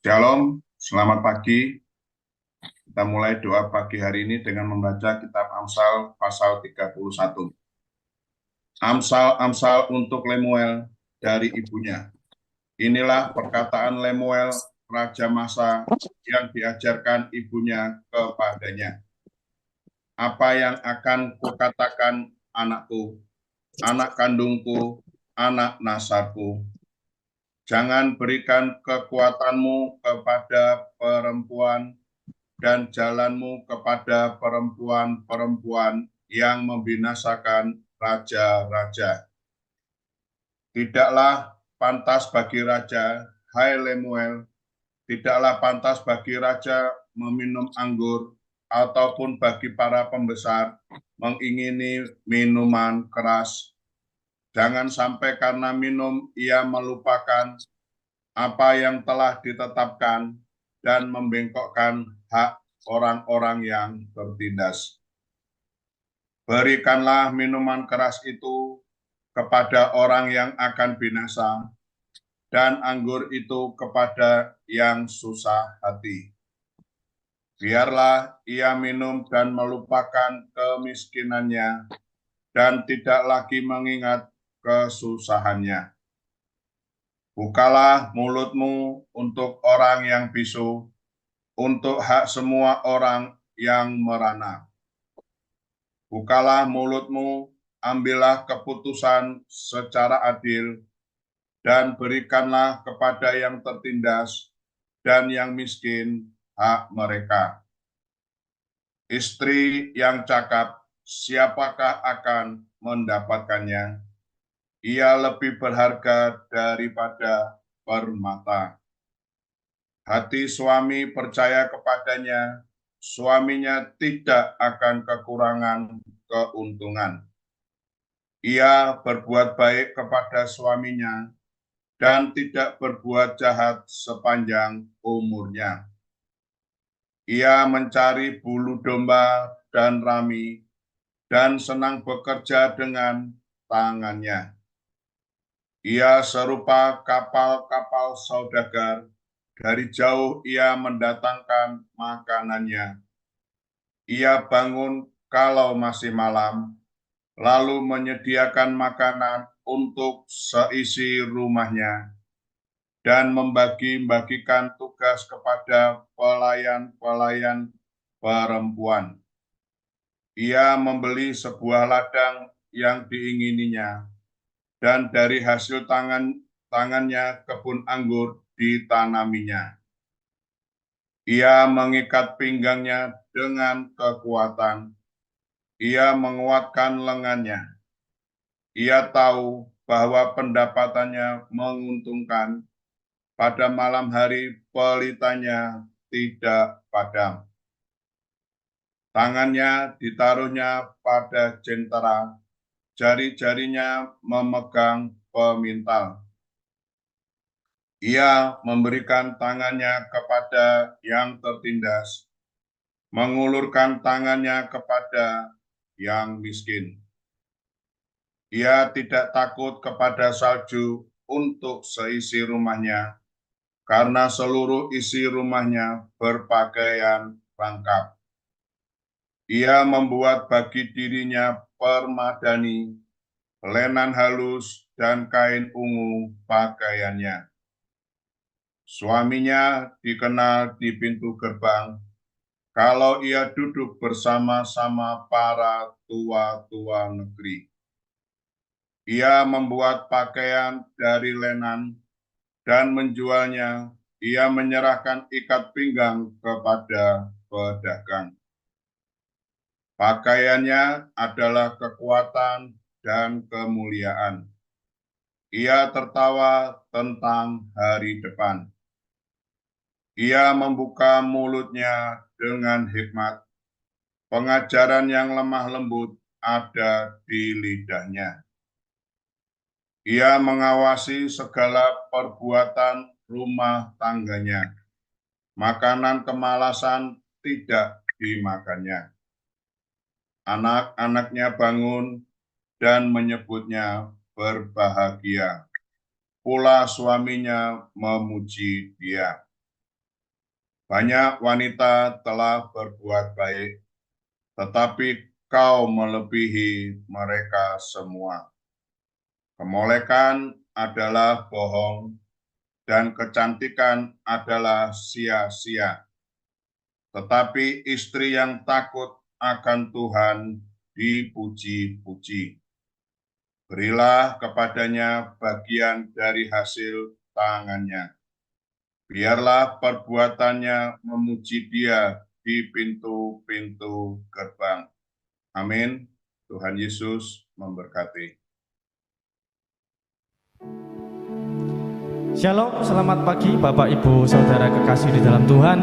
Shalom, selamat pagi. Kita mulai doa pagi hari ini dengan membaca kitab Amsal pasal 31. Amsal untuk Lemuel dari ibunya. Inilah perkataan Lemuel, Raja Masa, yang diajarkan ibunya kepadanya. Apa yang akan kukatakan anakku, anak kandungku, anak nasarku? Jangan berikan kekuatanmu kepada perempuan dan jalanmu kepada perempuan-perempuan yang membinasakan raja-raja. Tidaklah pantas bagi raja, hai Lemuel, tidaklah pantas bagi raja meminum anggur, ataupun bagi para pembesar mengingini minuman keras. Jangan sampai karena minum ia melupakan apa yang telah ditetapkan dan membengkokkan hak orang-orang yang tertindas. Berikanlah minuman keras itu kepada orang yang akan binasa, dan anggur itu kepada yang susah hati. Biarlah ia minum dan melupakan kemiskinannya, dan tidak lagi mengingat kesusahannya. Bukalah mulutmu untuk orang yang bisu, untuk hak semua orang yang merana. Bukalah mulutmu, ambillah keputusan secara adil, dan berikanlah kepada yang tertindas dan yang miskin hak mereka. Istri yang cakap, siapakah akan mendapatkannya? Ia lebih berharga daripada permata. Hati suami percaya kepadanya, suaminya tidak akan kekurangan keuntungan. Ia berbuat baik kepada suaminya dan tidak berbuat jahat sepanjang umurnya. Ia mencari bulu domba dan rami dan senang bekerja dengan tangannya. Ia serupa kapal-kapal saudagar, dari jauh ia mendatangkan makanannya. Ia bangun kalau masih malam, lalu menyediakan makanan untuk seisi rumahnya, dan membagi-bagikan tugas kepada pelayan-pelayan perempuan. Ia membeli sebuah ladang yang diingininya, dan dari hasil tangannya kebun anggur ditanaminya. Ia mengikat pinggangnya dengan kekuatan. Ia menguatkan lengannya. Ia tahu bahwa pendapatannya menguntungkan. Pada malam hari pelitanya tidak padam. Tangannya ditaruhnya pada jentera, jari-jarinya memegang pemintal. Ia memberikan tangannya kepada yang tertindas, mengulurkan tangannya kepada yang miskin. Ia tidak takut kepada salju untuk seisi rumahnya, karena seluruh isi rumahnya berpakaian lengkap. Ia membuat bagi dirinya permadani, lenan halus, dan kain ungu pakaiannya. Suaminya dikenal di pintu gerbang, kalau ia duduk bersama-sama para tua-tua negeri. Ia membuat pakaian dari lenan dan menjualnya. Ia menyerahkan ikat pinggang kepada pedagang. Pakaiannya adalah kekuatan dan kemuliaan. Ia tertawa tentang hari depan. Ia membuka mulutnya dengan hikmat. Pengajaran yang lemah lembut ada di lidahnya. Ia mengawasi segala perbuatan rumah tangganya. Makanan kemalasan tidak dimakannya. Anak-anaknya bangun dan menyebutnya berbahagia. Pula suaminya memuji dia. Banyak wanita telah berbuat baik, tetapi kau melebihi mereka semua. Kemolekan adalah bohong, dan kecantikan adalah sia-sia. Tetapi istri yang takut akan Tuhan dipuji-puji. Berilah kepadanya bagian dari hasil tangannya. Biarlah perbuatannya memuji Dia di pintu-pintu gerbang. Amin. Tuhan Yesus memberkati. Shalom, selamat pagi Bapak Ibu Saudara kekasih di dalam Tuhan.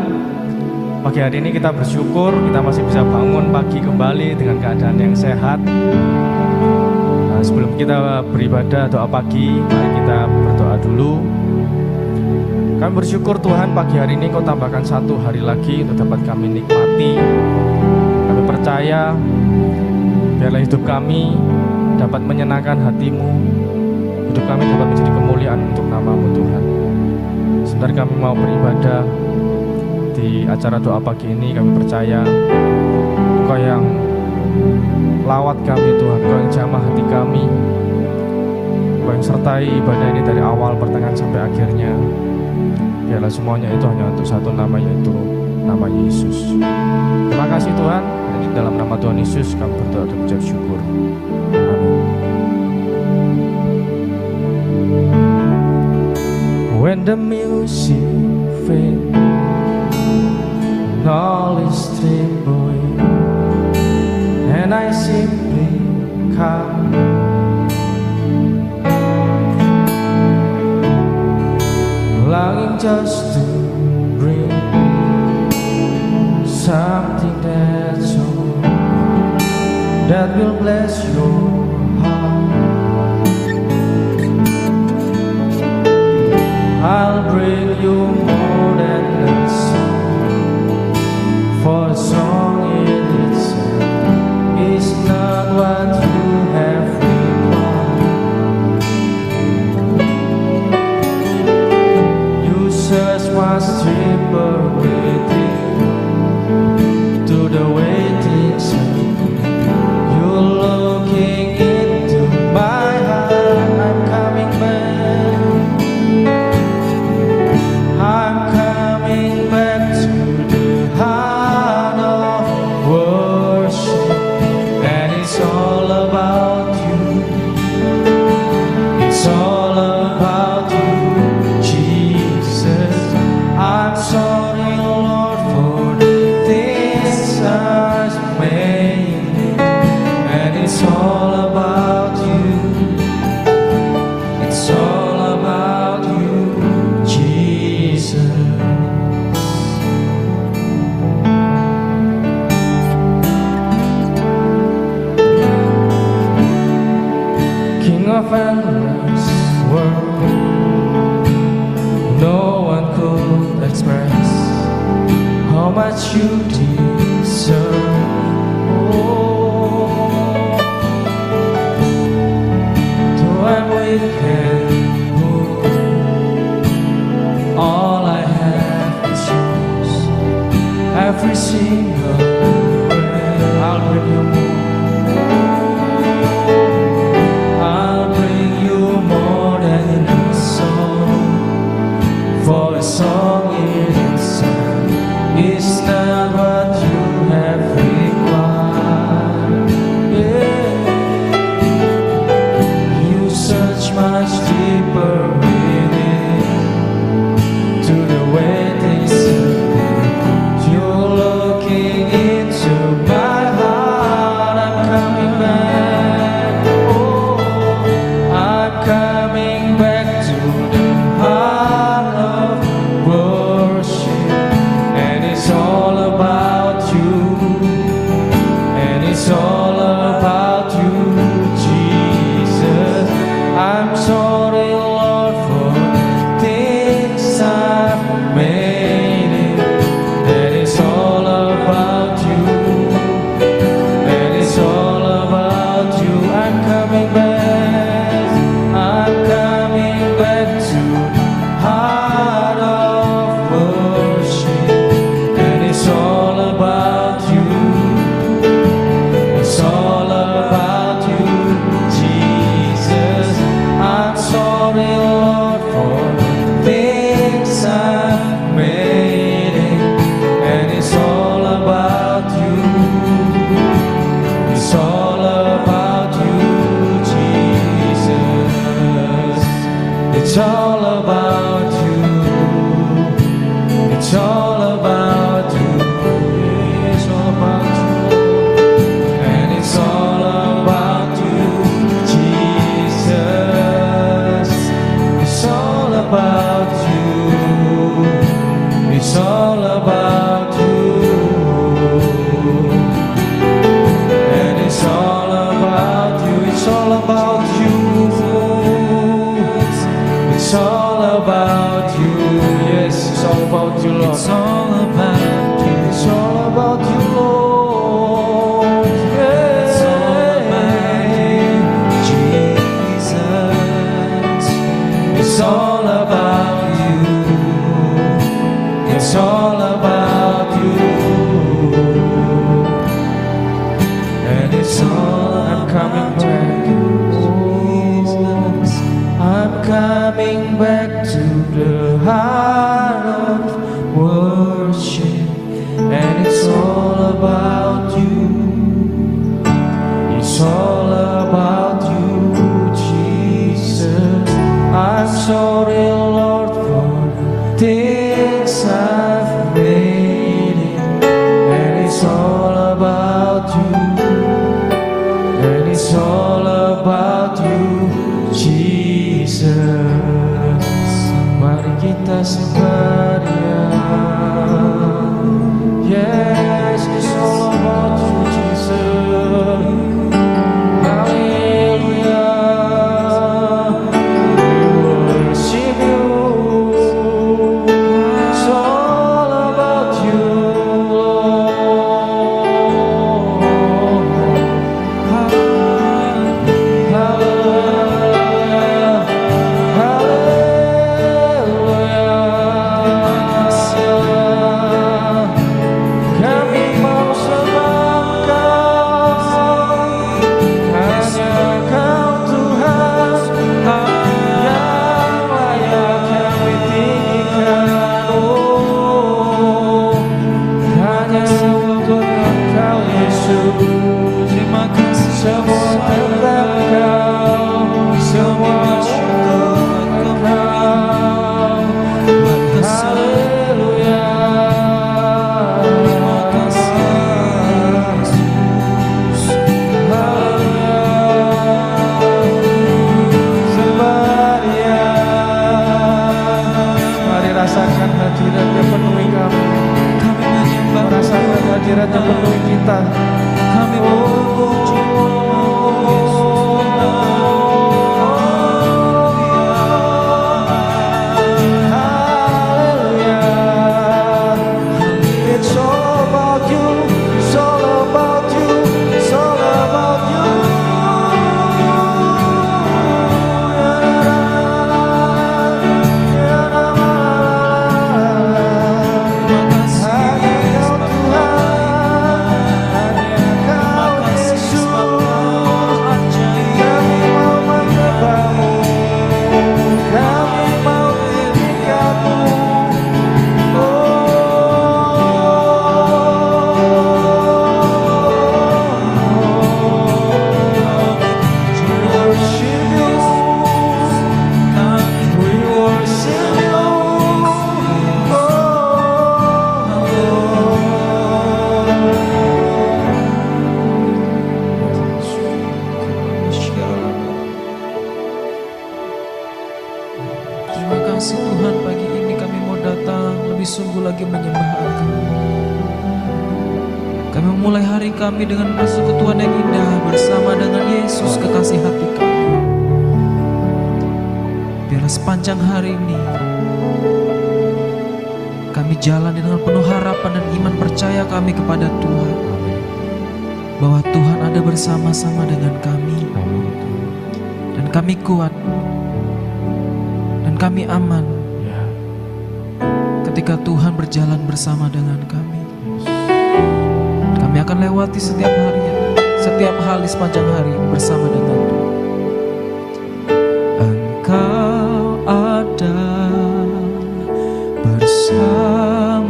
Pagi hari ini kita bersyukur kita masih bisa bangun pagi kembali dengan keadaan yang sehat. Nah, sebelum kita beribadah doa pagi, mari kita berdoa dulu. Kami bersyukur Tuhan pagi hari ini Kau tambahkan satu hari lagi untuk dapat kami nikmati. Kami percaya biarlah hidup kami dapat menyenangkan hati-Mu, hidup kami dapat menjadi kemuliaan untuk nama-Mu Tuhan. Sebentar kami mau beribadah di acara doa pagi ini, kami percaya Engkau yang lawat kami Tuhan, Engkau yang jamah hati kami, Engkau yang sertai ibadah ini dari awal pertengahan sampai akhirnya. Biarlah semuanya itu hanya untuk satu nama, yaitu nama Yesus. Terima kasih Tuhan. Jadi dalam nama Tuhan Yesus kami berdoa dan mengucap syukur. Amin. When the music fades and all is trembling, and I simply come, longing just to bring something that's all that will bless your heart. I'll bring you more than a song, for a song in itself is not what you have required. You search my stripper waiting to the waiting sun. You're looking into my heart. I'm coming back. I'm coming back to the heart of worship, and it's all about you. It's all about you, Jesus. I'm sorry, Lord, for the things I've made, and it's all about you. It's all about you, Jesus. King of endless world, no one could express how much you deserve. Oh, though I'm weak and poor, all I have is yours. Every single breath, I'll bring you more. I'll bring you more than a song, for a song in itself is not what you have required. Yeah. You search much deeper within to the waiting sun. You're looking into my heart. I'm coming back. Oh, I'm coming back to the heart of worship, and it's all about about you. It's all about you. It's all about you. And it's all about you, Jesus. It's all about you. It's all about you. And it's all about you. It's all about you. It's all about you. Yes, it's all about you, Lord. It's all about you. It's all about you, Lord. Yeah. It's all about you, Jesus. It's all about you. It's all about you. And it's all I'm coming back. I'm coming back to the heart of worship, and it's all about you. It's all about you, Jesus. I'm sorry, Lord, for the things I've made, and it's all about you. And it's all about you, Jesus. Mari kita sembah Dia. Yes, it's all about you, Jesus. Hallelujah. We worship you. It's all about you, Lord. Terima kasih semua tentang Kau, semua untuk Engkau. Haleluya. Terima kasih Yesus. Haleluya. Sembah Dia. Mari rasakan hadirat-Nya penuhi kami. Kami menyembah, rasakan hadirat-Nya penuhi kita. Kami memuji It's all about you. It's all about you. It's all about you. Terima kasih Tuhan, pagi ini kami mau datang lebih sungguh lagi menyembah Engkau. Kami memulai hari kami dengan persekutuan yang indah bersama dengan Yesus kekasih hati kami. Biarlah sepanjang hari ini kami jalan dengan penuh harapan dan iman percaya kami kepada Tuhan, bahwa Tuhan ada bersama-sama dengan kami, dan kami kuat dan kami aman ketika Tuhan berjalan bersama dengan kami. Kami akan lewati setiap hari sepanjang hari bersama dengan Tuhan. Engkau ada bersamaku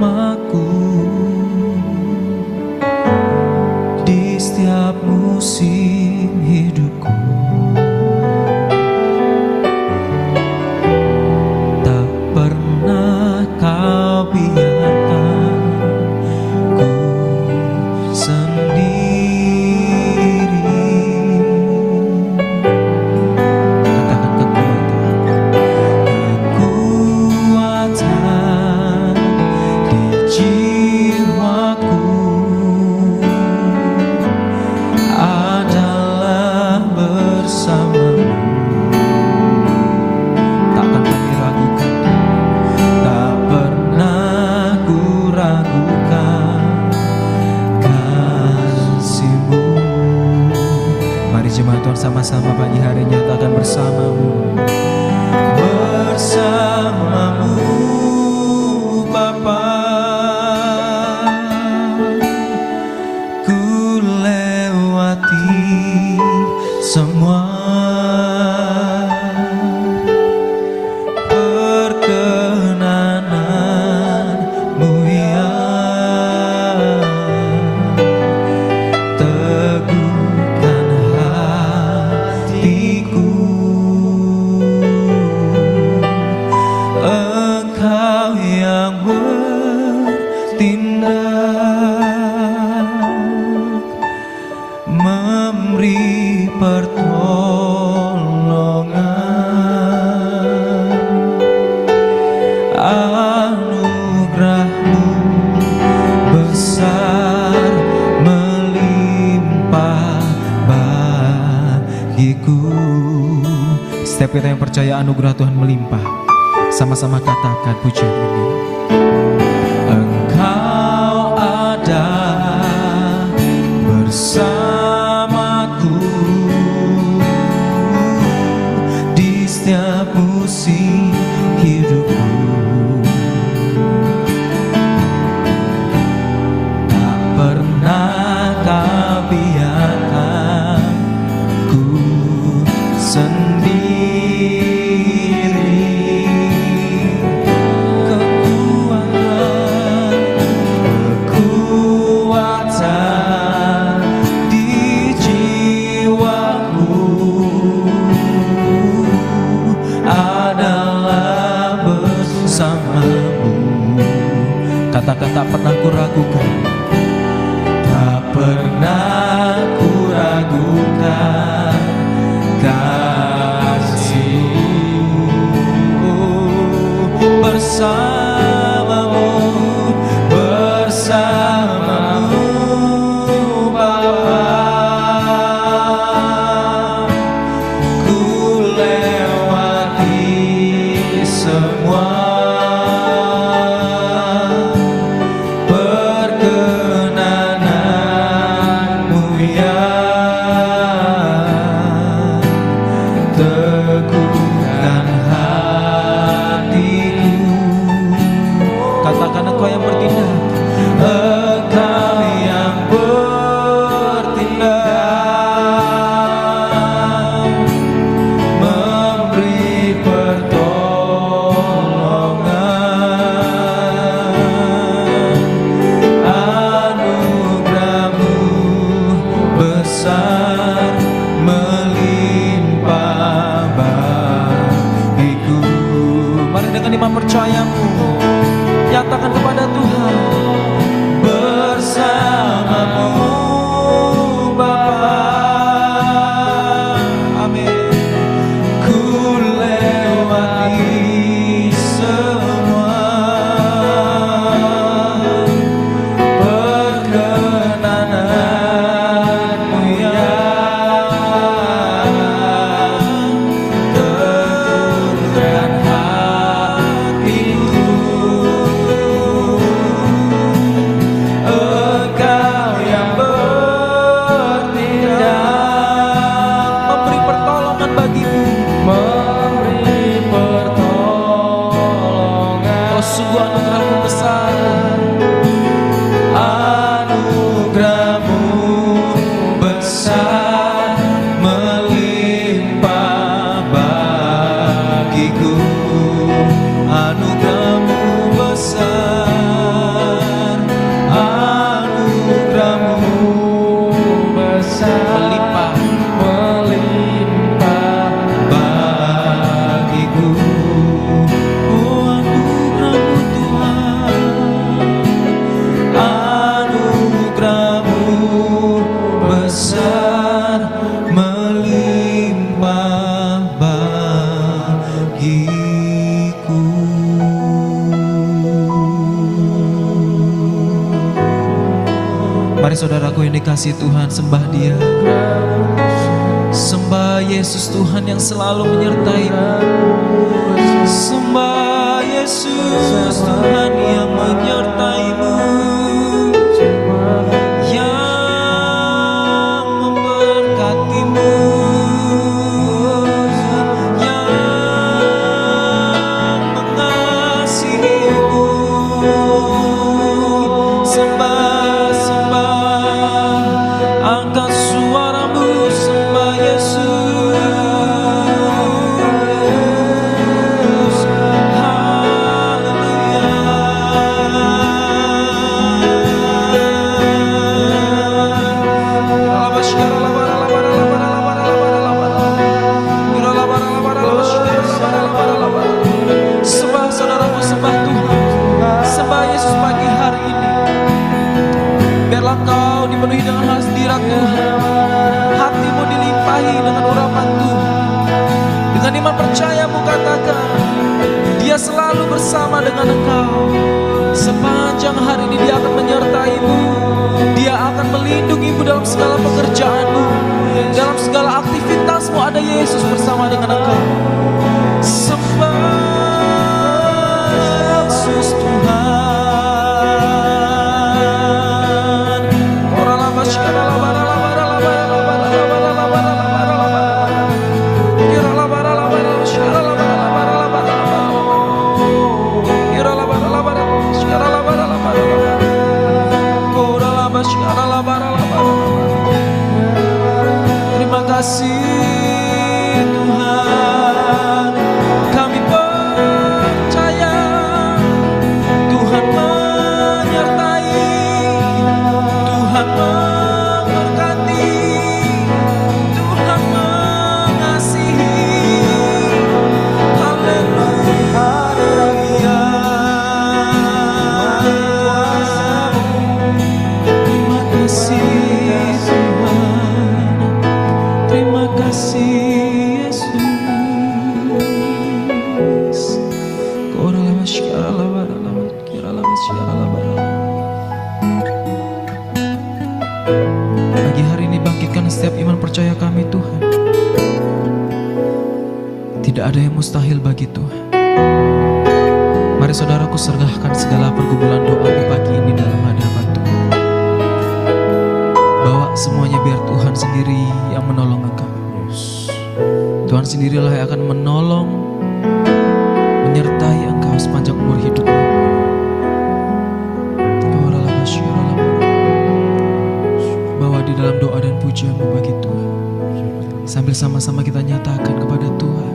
di setiap musim hidupku. sama-sama pagi hari nyatakan bersamamu. Bersamamu Bapa, ku lewati semua perkenananmu ya. Teguhkan hatiku, Engkau yang bertindak, memberi pertolongan. Anugerah-Mu besar melimpah bagiku. Setiap kita yang percaya anugerah Tuhan melimpah, sama-sama katakan pujian ini. Engkau ada bersamaku di setiap musim hidupku. Tak pernah Kau biarkan ku sendiri. Kekuatan di jiwaku adalah bersamamu. Katakan tak pernah ku ragukan, tak pernah ku ragukan kasih-Mu. Bersamamu, bersamamu Bapa, ku lewati semua perkenananmu ya. Teguhkan hatiku. Katakan Engkau yang bertindak, Engkau yang bertindak, memberi pertolongan. Anugerah-Mu besar melimpah bagiku. Mari dengan iman percayamu nyatakan kepada Tuhan. Bersamamu Bapa, amin. Ku lewati semua perkenananmu ya. Teguhkan hatiku, Engkau yang bertindak, memberi pertolongan bagimu, memberi pertolongan. Oh sungguh anugerah-Mu besar, anugerah-Mu besar melimpah bagiku. Anugerah-Mu besar, anugerah-Mu besar melimpah bagiku. Oh anugerah-Mu Tuhan, anugerah-Mu besar melimpah bagiku. Mari saudaraku yang dikasihi Tuhan, sembah Dia. Sembah Yesus Tuhan yang selalu menyertai-Mu. Sembah Yesus Tuhan yang menyertai-Mu, yang memberkati-Mu. Dengan iman percayamu katakan, Dia selalu bersama dengan engkau. Sepanjang hari ini Dia akan menyertaimu. Dia akan melindungimu dalam segala pekerjaanmu. Dalam segala aktivitasmu ada Yesus bersama dengan engkau. Sembah Yesus Tuhan. Terima kasih Tuhan, kami percaya Tuhan menyertai, Tuhan memberkati, Tuhan mengasihi. Haleluya. Terima kasih Tuhan, terima kasih Yesus. Pagi hari ini bangkitkan setiap iman percaya kami Tuhan. Tidak ada yang mustahil bagi Tuhan. Mari saudaraku serahkan segala pergumulan doamu pagi ini dalam hadapan Tuhan. Bawa semuanya biar Tuhan sendiri yang menolong engkau. Tuhan sendirilah yang akan menolong, menyertai engkau sepanjang umur hidupmu. Bawa di dalam doa dan pujianmu bagi Tuhan. Sambil sama-sama kita nyatakan kepada Tuhan,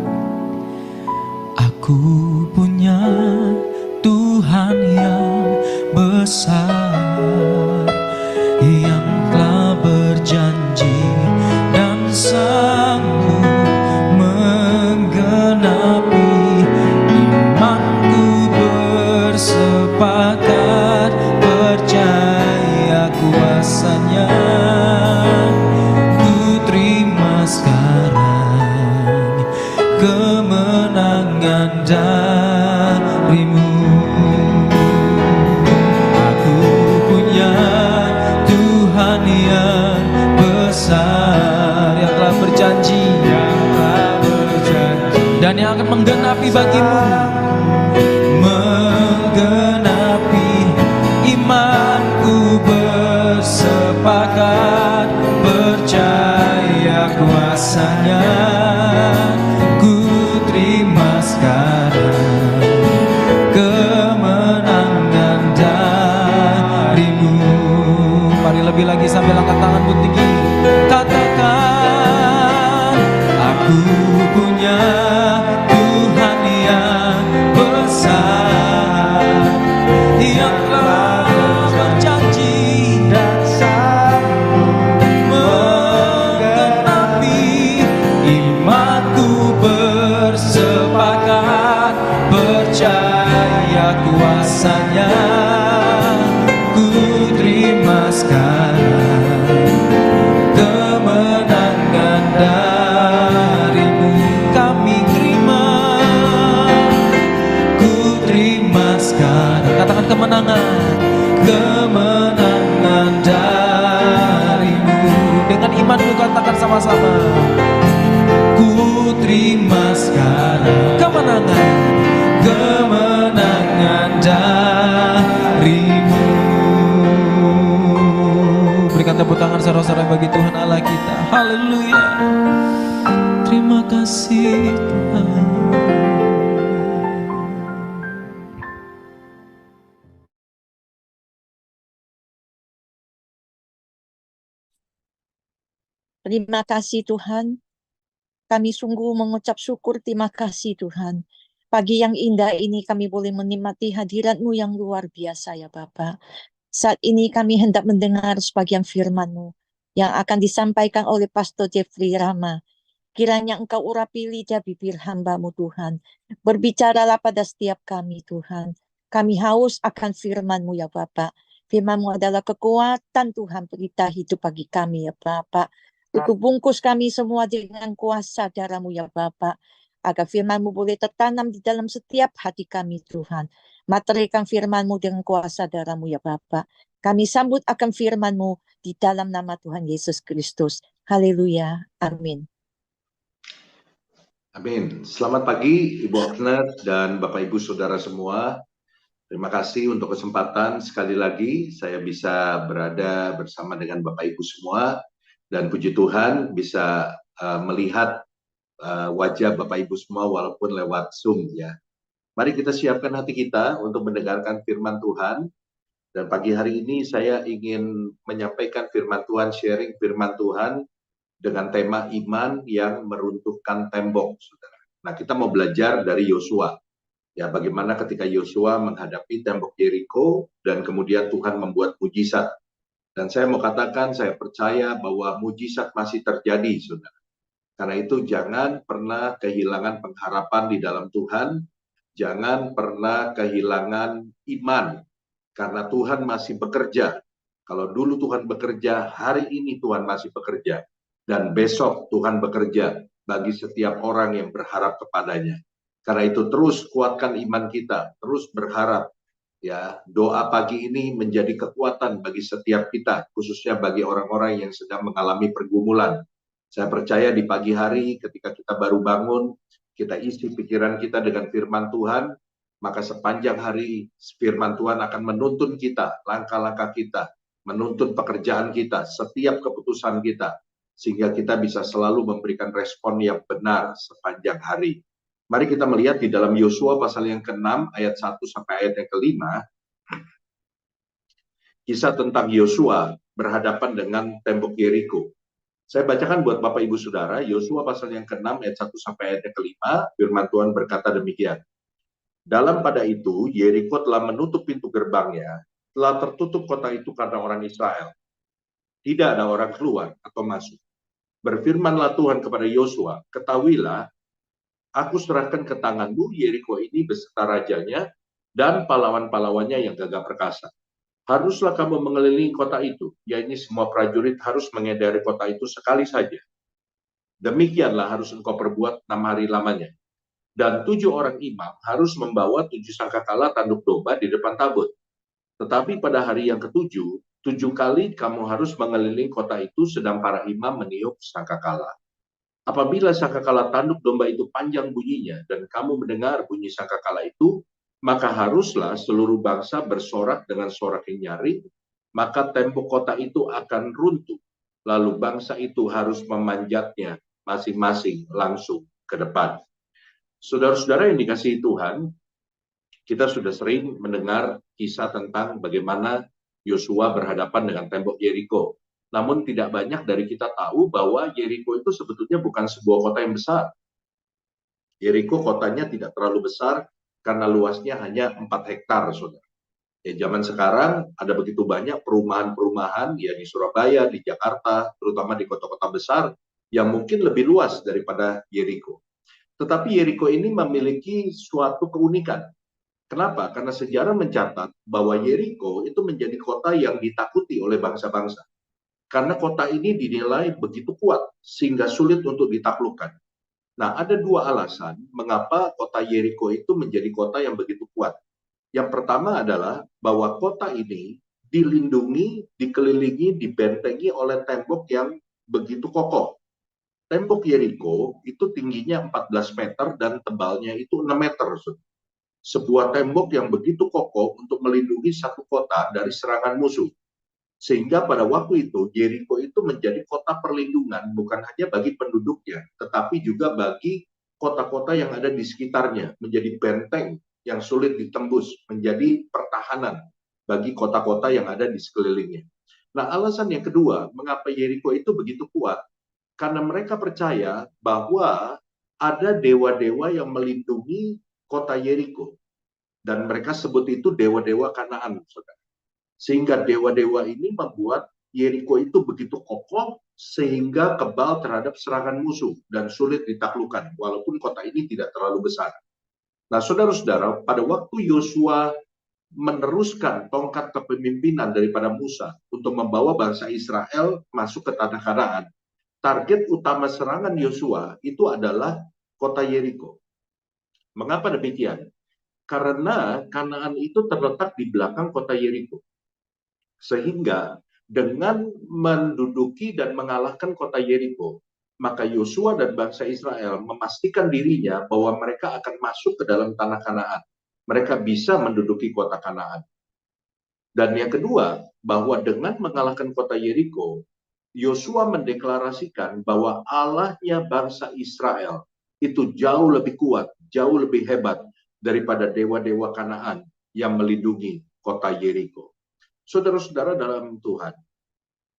aku punya Tuhan yang besar, yang telah berjanji dan sanggup menggenapi. Imanku bersepakat percaya kuasanya. Ku terima sekarang kemenangan darimu. Aku punya Tuhan yang besar, yang telah berjanji, dan yang akan menggenapi bagimu. Menggenapi imanku bersepakat percaya kuasanya. Ku terima sekarang kemenangan darimu. Mari lebih lagi sambil angkat tanganmu tinggi. Katakan, aku punya Tuhan yang besar, yang telah berjanji dan sanggup menggenapi. Imanku bersepakat percaya kuasanya. Ku terima sekarang kemenangan darimu. Kami terima, ku terima sekarang. Katakan kemenangan, kemenangan darimu. Dengan imanmu katakan sama-sama, ku terima sekarang kemenangan, kemenangan darimu. Berikan tepuk tangan saudara-saudara bagi Tuhan Allah kita. Haleluya. Terima kasih Tuhan. Terima kasih Tuhan. Kami sungguh mengucap syukur, terima kasih Tuhan. Pagi yang indah ini kami boleh menikmati hadirat-Mu yang luar biasa ya Bapa. Saat ini kami hendak mendengar sebagian firman-Mu yang akan disampaikan oleh Pastor Jeffrey Rama. Kiranya Engkau urapi lidah bibir hamba-Mu Tuhan. Berbicaralah pada setiap kami Tuhan. Kami haus akan firman-Mu ya Bapa. Firman-Mu adalah kekuatan Tuhan, berita hidup bagi kami ya Bapa. Bungkus kami semua dengan kuasa darah-Mu ya Bapa. agar firman-Mu boleh tertanam di dalam setiap hati kami, Tuhan. Materikan firman-Mu dengan kuasa darah-Mu, ya Bapa. Kami sambut akan firman-Mu di dalam nama Tuhan Yesus Kristus. Haleluya. Amin. Amin. Selamat pagi Ibu Agnes dan Bapak Ibu Saudara semua. Terima kasih untuk kesempatan sekali lagi saya bisa berada bersama dengan Bapak Ibu semua, dan puji Tuhan bisa melihat wajah Bapak Ibu semua walaupun lewat Zoom ya. Mari kita siapkan hati kita untuk mendengarkan firman Tuhan. Dan pagi hari ini saya ingin menyampaikan firman Tuhan, sharing firman Tuhan dengan tema iman yang meruntuhkan tembok, saudara. Nah, kita mau belajar dari Yosua. Ya, bagaimana ketika Yosua menghadapi tembok Yeriko dan kemudian Tuhan membuat mujizat. Dan saya mau katakan, saya percaya bahwa mujizat masih terjadi, saudara. Karena itu jangan pernah kehilangan pengharapan di dalam Tuhan, jangan pernah kehilangan iman, karena Tuhan masih bekerja. Kalau dulu Tuhan bekerja, hari ini Tuhan masih bekerja. Dan besok Tuhan bekerja bagi setiap orang yang berharap kepadanya. Karena itu terus kuatkan iman kita, terus berharap. Ya, doa pagi ini menjadi kekuatan bagi setiap kita, khususnya bagi orang-orang yang sedang mengalami pergumulan. Saya percaya di pagi hari ketika kita baru bangun, kita isi pikiran kita dengan firman Tuhan, maka sepanjang hari firman Tuhan akan menuntun kita, langkah-langkah kita, menuntun pekerjaan kita, setiap keputusan kita, sehingga kita bisa selalu memberikan respon yang benar sepanjang hari. Mari kita melihat di dalam Yosua pasal yang ke-6 ayat 1 sampai ayat yang ke-5, kisah tentang Yosua berhadapan dengan tembok Yeriko. Saya bacakan buat Bapak Ibu Saudara, Yosua pasal yang ke-6 ayat 1 sampai ayat yang ke-5, firman Tuhan berkata demikian. Dalam pada itu, Yeriko telah menutup pintu gerbangnya, telah tertutup kota itu karena orang Israel. Tidak ada orang keluar atau masuk. Berfirmanlah Tuhan kepada Yosua, ketahuilah, aku serahkan ke tanganmu Yeriko ini beserta rajanya dan pahlawan-pahlawannya yang gagah perkasa. Haruslah kamu mengelilingi kota itu, yaitu semua prajurit harus mengedari kota itu sekali saja. Demikianlah harus engkau perbuat 6 hari lamanya. Dan 7 orang imam harus membawa 7 sangkakala tanduk domba di depan tabut. Tetapi pada hari yang ke-7, 7 kali kamu harus mengelilingi kota itu sedang para imam meniup sangkakala. Apabila sangkakala tanduk domba itu panjang bunyinya dan kamu mendengar bunyi sangkakala itu, maka haruslah seluruh bangsa bersorak dengan sorak yang nyaring, maka tembok kota itu akan runtuh. Lalu bangsa itu harus memanjatnya masing-masing langsung ke depan. Saudara-saudara yang dikasihi Tuhan, kita sudah sering mendengar kisah tentang bagaimana Yosua berhadapan dengan tembok Yeriko. Namun tidak banyak dari kita tahu bahwa Yeriko itu sebetulnya bukan sebuah kota yang besar. Yeriko kotanya tidak terlalu besar karena luasnya hanya 4 hektar, saudara. Zaman sekarang ada begitu banyak perumahan-perumahan ya di Surabaya, di Jakarta, terutama di kota-kota besar yang mungkin lebih luas daripada Yeriko. Tetapi Yeriko ini memiliki suatu keunikan. Kenapa? Karena sejarah mencatat bahwa Yeriko itu menjadi kota yang ditakuti oleh bangsa-bangsa. Karena kota ini dinilai begitu kuat sehingga sulit untuk ditaklukkan. Nah, ada 2 alasan mengapa kota Yeriko itu menjadi kota yang begitu kuat. Yang pertama adalah bahwa kota ini dilindungi, dikelilingi, dibentengi oleh tembok yang begitu kokoh. Tembok Yeriko itu tingginya 14 meter dan tebalnya itu 6 meter. Sebuah tembok yang begitu kokoh untuk melindungi satu kota dari serangan musuh. Sehingga pada waktu itu Yeriko itu menjadi kota perlindungan bukan hanya bagi penduduknya, tetapi juga bagi kota-kota yang ada di sekitarnya, menjadi benteng yang sulit ditembus, menjadi pertahanan bagi kota-kota yang ada di sekelilingnya. Nah, alasan yang kedua, mengapa Yeriko itu begitu kuat? Karena mereka percaya bahwa ada dewa-dewa yang melindungi kota Yeriko. Dan mereka sebut itu dewa-dewa Kanaan, saudara. Sehingga dewa-dewa ini membuat Yeriko itu begitu kokoh sehingga kebal terhadap serangan musuh dan sulit ditaklukkan walaupun kota ini tidak terlalu besar. Nah, saudara-saudara, pada waktu Yosua meneruskan tongkat kepemimpinan daripada Musa untuk membawa bangsa Israel masuk ke tanah Kanaan, target utama serangan Yosua itu adalah kota Yeriko. Mengapa demikian? Karena Kanaan itu terletak di belakang kota Yeriko. Sehingga dengan menduduki dan mengalahkan kota Yeriko, maka Yosua dan bangsa Israel memastikan dirinya bahwa mereka akan masuk ke dalam tanah Kanaan. Mereka bisa menduduki kota Kanaan. Dan yang kedua, bahwa dengan mengalahkan kota Yeriko, Yosua mendeklarasikan bahwa Allahnya bangsa Israel itu jauh lebih kuat, jauh lebih hebat daripada dewa-dewa Kanaan yang melindungi kota Yeriko. Saudara-saudara dalam Tuhan,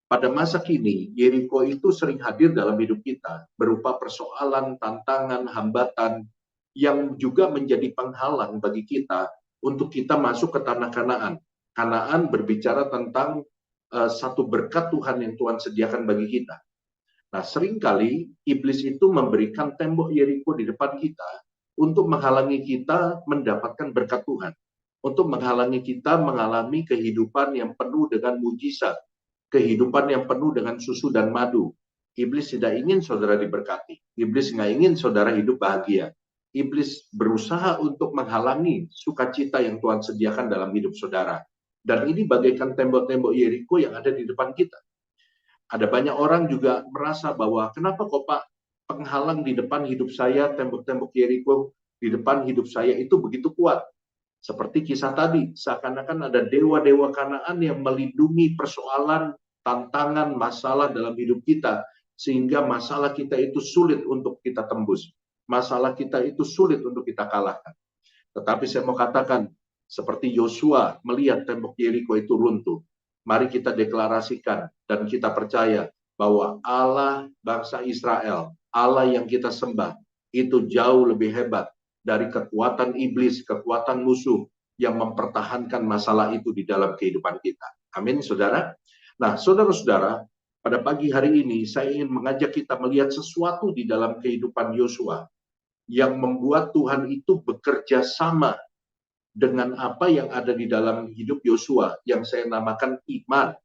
pada masa kini, Yeriko itu sering hadir dalam hidup kita, berupa persoalan, tantangan, hambatan, yang juga menjadi penghalang bagi kita untuk kita masuk ke tanah Kanaan. Kanaan berbicara tentang satu berkat Tuhan yang Tuhan sediakan bagi kita. Nah, seringkali iblis itu memberikan tembok Yeriko di depan kita untuk menghalangi kita mendapatkan berkat Tuhan, untuk menghalangi kita mengalami kehidupan yang penuh dengan mujizat, kehidupan yang penuh dengan susu dan madu. Iblis tidak ingin saudara diberkati. Iblis nggak ingin saudara hidup bahagia. Iblis berusaha untuk menghalangi sukacita yang Tuhan sediakan dalam hidup saudara. Dan ini bagaikan tembok-tembok Yeriko yang ada di depan kita. Ada banyak orang juga merasa bahwa kenapa kok Pak penghalang di depan hidup saya, tembok-tembok Yeriko di depan hidup saya itu begitu kuat. Seperti kisah tadi, seakan-akan ada dewa-dewa Kanaan yang melindungi persoalan, tantangan, masalah dalam hidup kita, sehingga masalah kita itu sulit untuk kita tembus. Masalah kita itu sulit untuk kita kalahkan. Tetapi saya mau katakan, seperti Yosua melihat tembok Yeriko itu runtuh, mari kita deklarasikan dan kita percaya bahwa Allah bangsa Israel, Allah yang kita sembah, itu jauh lebih hebat dari kekuatan iblis, kekuatan musuh yang mempertahankan masalah itu di dalam kehidupan kita. Amin, saudara. Nah, saudara-saudara, pada pagi hari ini saya ingin mengajak kita melihat sesuatu di dalam kehidupan Yosua yang membuat Tuhan itu bekerja sama dengan apa yang ada di dalam hidup Yosua yang saya namakan iman.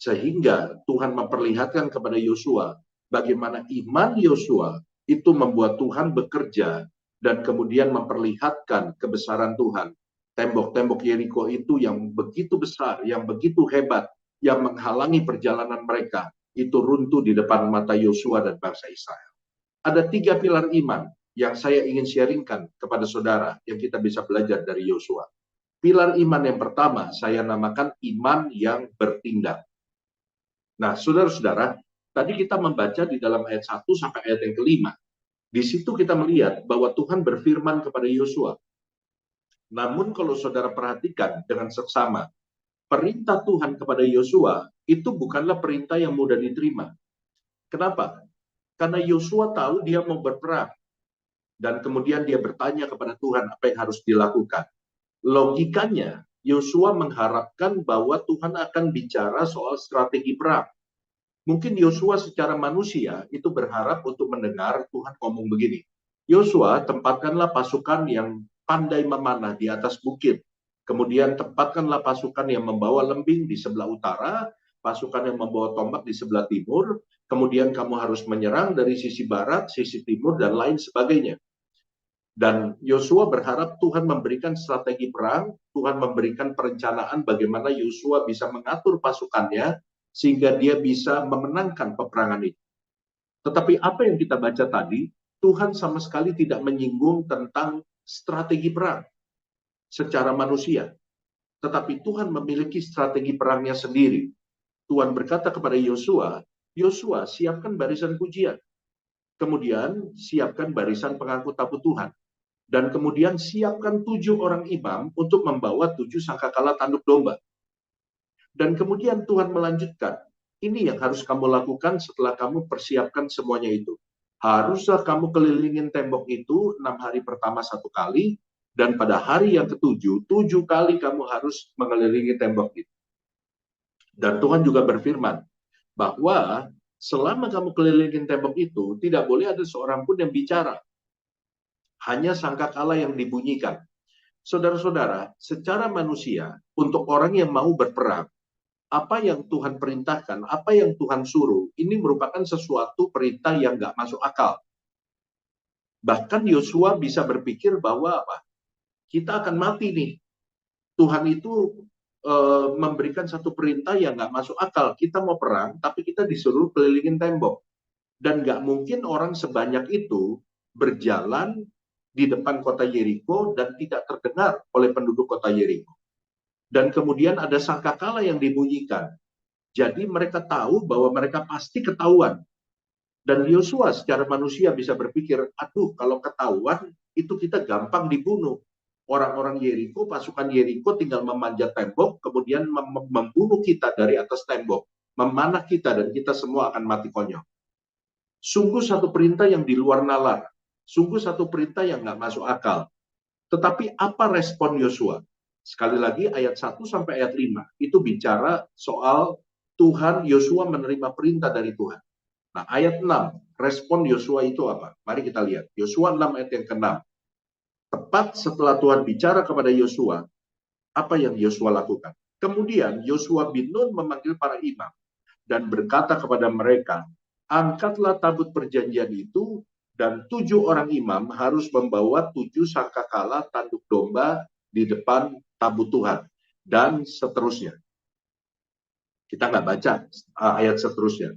Sehingga Tuhan memperlihatkan kepada Yosua bagaimana iman Yosua itu membuat Tuhan bekerja dan kemudian memperlihatkan kebesaran Tuhan. Tembok-tembok Yeriko itu yang begitu besar, yang begitu hebat, yang menghalangi perjalanan mereka, itu runtuh di depan mata Yosua dan bangsa Israel. Ada 3 pilar iman yang saya ingin sharingkan kepada saudara yang kita bisa belajar dari Yosua. Pilar iman yang pertama saya namakan iman yang bertindak. Nah, saudara-saudara, tadi kita membaca di dalam ayat 1 sampai ayat yang kelima. Di situ kita melihat bahwa Tuhan berfirman kepada Yosua. Namun kalau saudara perhatikan dengan seksama, perintah Tuhan kepada Yosua itu bukanlah perintah yang mudah diterima. Kenapa? Karena Yosua tahu dia mau berperang. Dan kemudian dia bertanya kepada Tuhan apa yang harus dilakukan. Logikanya, Yosua mengharapkan bahwa Tuhan akan bicara soal strategi perang. Mungkin Yosua secara manusia itu berharap untuk mendengar Tuhan ngomong begini. Yosua, tempatkanlah pasukan yang pandai memanah di atas bukit. Kemudian tempatkanlah pasukan yang membawa lembing di sebelah utara, pasukan yang membawa tombak di sebelah timur, kemudian kamu harus menyerang dari sisi barat, sisi timur, dan lain sebagainya. Dan Yosua berharap Tuhan memberikan strategi perang, Tuhan memberikan perencanaan bagaimana Yosua bisa mengatur pasukannya, sehingga dia bisa memenangkan peperangan itu. Tetapi apa yang kita baca tadi, Tuhan sama sekali tidak menyinggung tentang strategi perang secara manusia. Tetapi Tuhan memiliki strategi perangnya sendiri. Tuhan berkata kepada Yosua, Yosua, siapkan barisan pujian. Kemudian siapkan barisan pengangkut tabut Tuhan. Dan kemudian siapkan 7 orang imam untuk membawa 7 sangkakala tanduk domba. Dan kemudian Tuhan melanjutkan, ini yang harus kamu lakukan setelah kamu persiapkan semuanya itu. Haruslah kamu kelilingin tembok itu 6 hari pertama 1 kali, dan pada hari yang ke-7, 7 kali kamu harus mengelilingi tembok itu. Dan Tuhan juga berfirman, bahwa selama kamu kelilingin tembok itu, tidak boleh ada seorang pun yang bicara. Hanya sangkakala yang dibunyikan. Saudara-saudara, secara manusia, untuk orang yang mau berperang, apa yang Tuhan perintahkan, apa yang Tuhan suruh, ini merupakan sesuatu perintah yang nggak masuk akal. Bahkan Yosua bisa berpikir bahwa apa? Kita akan mati nih. Tuhan itu memberikan satu perintah yang nggak masuk akal. Kita mau perang, tapi kita disuruh kelilingin tembok. Dan nggak mungkin orang sebanyak itu berjalan di depan kota Yeriko dan tidak terdengar oleh penduduk kota Yeriko. Dan kemudian ada sangkakala yang dibunyikan. Jadi mereka tahu bahwa mereka pasti ketahuan. Dan Yosua secara manusia bisa berpikir, aduh kalau ketahuan itu kita gampang dibunuh. Orang-orang Yeriko, pasukan Yeriko tinggal memanjat tembok, kemudian membunuh kita dari atas tembok, memanah kita, dan kita semua akan mati konyol. Sungguh satu perintah yang di luar nalar, sungguh satu perintah yang nggak masuk akal. Tetapi apa respon Yosua? Sekali lagi ayat 1 sampai ayat 5, itu bicara soal Tuhan, Yosua menerima perintah dari Tuhan. Nah, ayat 6, respon Yosua itu apa? Mari kita lihat. Yosua 6 ayat yang ke-6. Tepat setelah Tuhan bicara kepada Yosua, apa yang Yosua lakukan? Kemudian Yosua bin Nun memanggil para imam dan berkata kepada mereka, angkatlah tabut perjanjian itu, dan 7 orang imam harus membawa 7 sangkakala tanduk domba di depan tabut Tuhan, dan seterusnya. Kita nggak baca ayat seterusnya.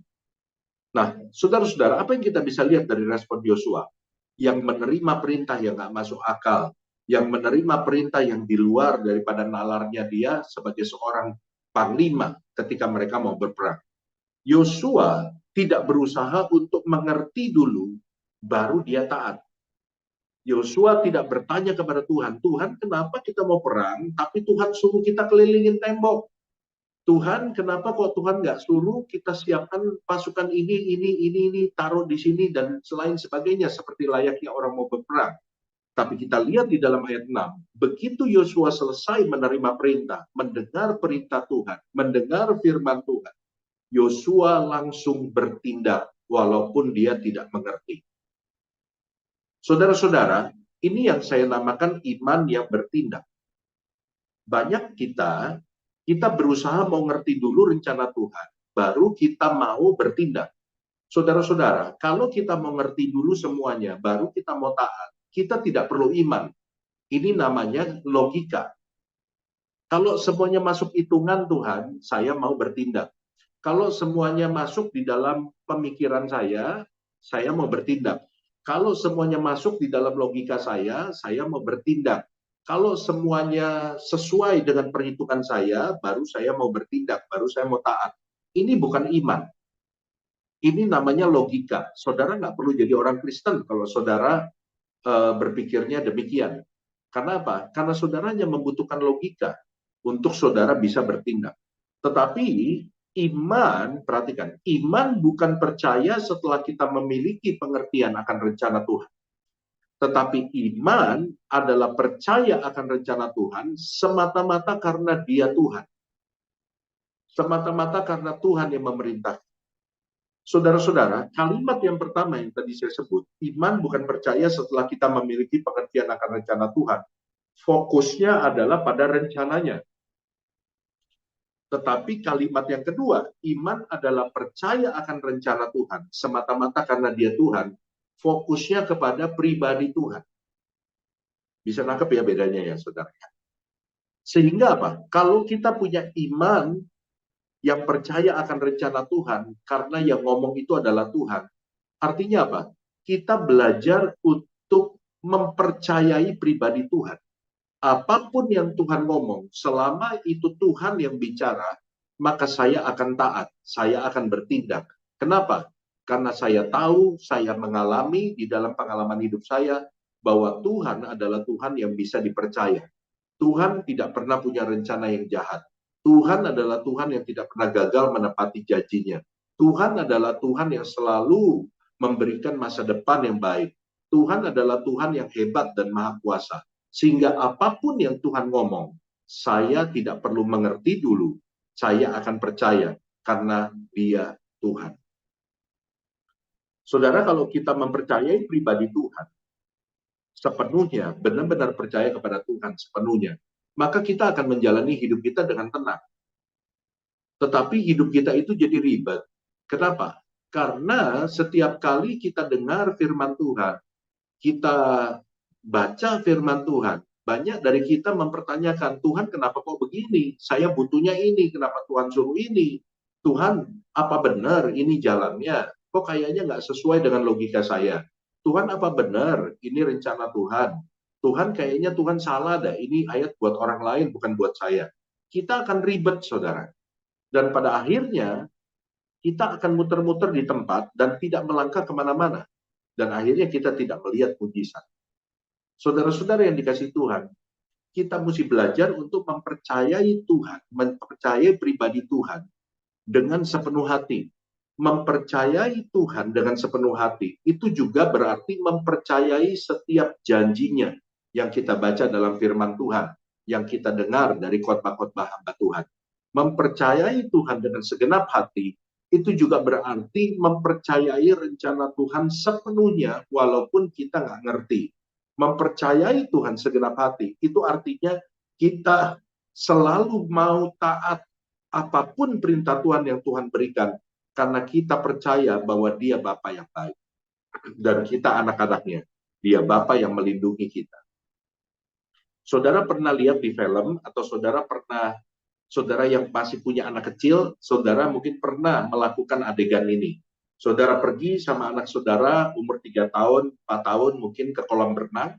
Nah, saudara-saudara, apa yang kita bisa lihat dari respon Yosua? Yang menerima perintah yang nggak masuk akal, yang menerima perintah yang di luar daripada nalarnya dia sebagai seorang panglima ketika mereka mau berperang. Yosua tidak berusaha untuk mengerti dulu, baru dia taat. Yosua tidak bertanya kepada Tuhan, Tuhan kenapa kita mau perang, tapi Tuhan suruh kita kelilingin tembok. Tuhan, kenapa kok Tuhan nggak suruh kita siapkan pasukan ini, taruh di sini, dan selain sebagainya, seperti layaknya orang mau berperang. Tapi kita lihat di dalam ayat 6, begitu Yosua selesai menerima perintah, mendengar perintah Tuhan, mendengar firman Tuhan, Yosua langsung bertindak, walaupun dia tidak mengerti. Saudara-saudara, ini yang saya namakan iman yang bertindak. Banyak kita berusaha mau ngerti dulu rencana Tuhan, baru kita mau bertindak. Saudara-saudara, kalau kita mau ngerti dulu semuanya, baru kita mau taat, kita tidak perlu iman. Ini namanya logika. Kalau semuanya masuk hitungan Tuhan, saya mau bertindak. Kalau semuanya masuk di dalam pemikiran saya mau bertindak. Kalau semuanya masuk di dalam logika saya mau bertindak. Kalau semuanya sesuai dengan perhitungan saya, baru saya mau bertindak, baru saya mau taat. Ini bukan iman. Ini namanya logika. Saudara nggak perlu jadi orang Kristen kalau saudara berpikirnya demikian. Karena apa? Karena saudara hanya membutuhkan logika untuk saudara bisa bertindak. Tetapi iman, perhatikan, iman bukan percaya setelah kita memiliki pengertian akan rencana Tuhan. Tetapi iman adalah percaya akan rencana Tuhan semata-mata karena Dia Tuhan. Semata-mata karena Tuhan yang memerintah. Saudara-saudara, kalimat yang pertama yang tadi saya sebut, iman bukan percaya setelah kita memiliki pengertian akan rencana Tuhan. Fokusnya adalah pada rencananya. Tetapi kalimat yang kedua, iman adalah percaya akan rencana Tuhan semata-mata karena Dia Tuhan. Fokusnya kepada pribadi Tuhan. Bisa nangkep ya bedanya ya saudara. Sehingga apa? Kalau kita punya iman yang percaya akan rencana Tuhan, karena yang ngomong itu adalah Tuhan. Artinya apa? Kita belajar untuk mempercayai pribadi Tuhan. Apapun yang Tuhan ngomong, selama itu Tuhan yang bicara, maka saya akan taat, saya akan bertindak. Kenapa? Karena saya tahu, saya mengalami di dalam pengalaman hidup saya, bahwa Tuhan adalah Tuhan yang bisa dipercaya. Tuhan tidak pernah punya rencana yang jahat. Tuhan adalah Tuhan yang tidak pernah gagal menepati janjinya. Tuhan adalah Tuhan yang selalu memberikan masa depan yang baik. Tuhan adalah Tuhan yang hebat dan maha kuasa. Sehingga apapun yang Tuhan ngomong, saya tidak perlu mengerti dulu. Saya akan percaya karena Dia Tuhan. Saudara, kalau kita mempercayai pribadi Tuhan sepenuhnya, benar-benar percaya kepada Tuhan sepenuhnya, maka kita akan menjalani hidup kita dengan tenang. Tetapi hidup kita itu jadi ribet. Kenapa? Karena setiap kali kita dengar firman Tuhan, kita baca firman Tuhan, banyak dari kita mempertanyakan, Tuhan kenapa kok begini? Saya butuhnya ini, kenapa Tuhan suruh ini? Tuhan, apa benar ini jalannya? Kok kayaknya nggak sesuai dengan logika saya? Tuhan, apa benar ini rencana Tuhan? Tuhan, kayaknya Tuhan salah dah, ini ayat buat orang lain, bukan buat saya. Kita akan ribet, saudara. Dan pada akhirnya, kita akan muter-muter di tempat dan tidak melangkah kemana-mana. Dan akhirnya kita tidak melihat mujizat. Saudara-saudara yang dikasihi Tuhan, kita mesti belajar untuk mempercayai Tuhan, mempercayai pribadi Tuhan dengan sepenuh hati. Mempercayai Tuhan dengan sepenuh hati, itu juga berarti mempercayai setiap janjinya yang kita baca dalam firman Tuhan, yang kita dengar dari khotbah-khotbah hamba Tuhan. Mempercayai Tuhan dengan segenap hati, itu juga berarti mempercayai rencana Tuhan sepenuhnya, walaupun kita nggak ngerti. Mempercayai Tuhan segenap hati, itu artinya kita selalu mau taat apapun perintah Tuhan yang Tuhan berikan, karena kita percaya bahwa Dia Bapa yang baik. Dan kita anak-anaknya, Dia Bapa yang melindungi kita. Saudara pernah lihat di film, atau saudara yang masih punya anak kecil, saudara mungkin pernah melakukan adegan ini. Saudara pergi sama anak saudara umur 3 tahun, 4 tahun mungkin ke kolam berenang,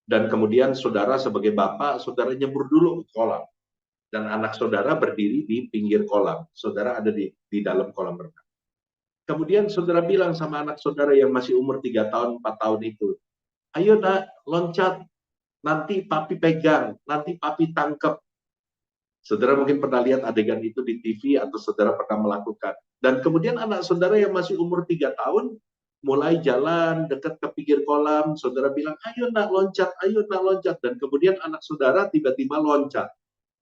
dan kemudian saudara sebagai bapak, saudara nyebur dulu ke kolam. Dan anak saudara berdiri di pinggir kolam. Saudara ada di dalam kolam berenang. Kemudian saudara bilang sama anak saudara yang masih umur 3 tahun, 4 tahun itu, ayo nak, loncat, nanti papi pegang, nanti papi tangkep. Saudara mungkin pernah lihat adegan itu di TV atau saudara pernah melakukan. Dan kemudian anak saudara yang masih umur 3 tahun mulai jalan dekat ke pinggir kolam. Saudara bilang, ayo nak loncat, ayo nak loncat. Dan kemudian anak saudara tiba-tiba loncat.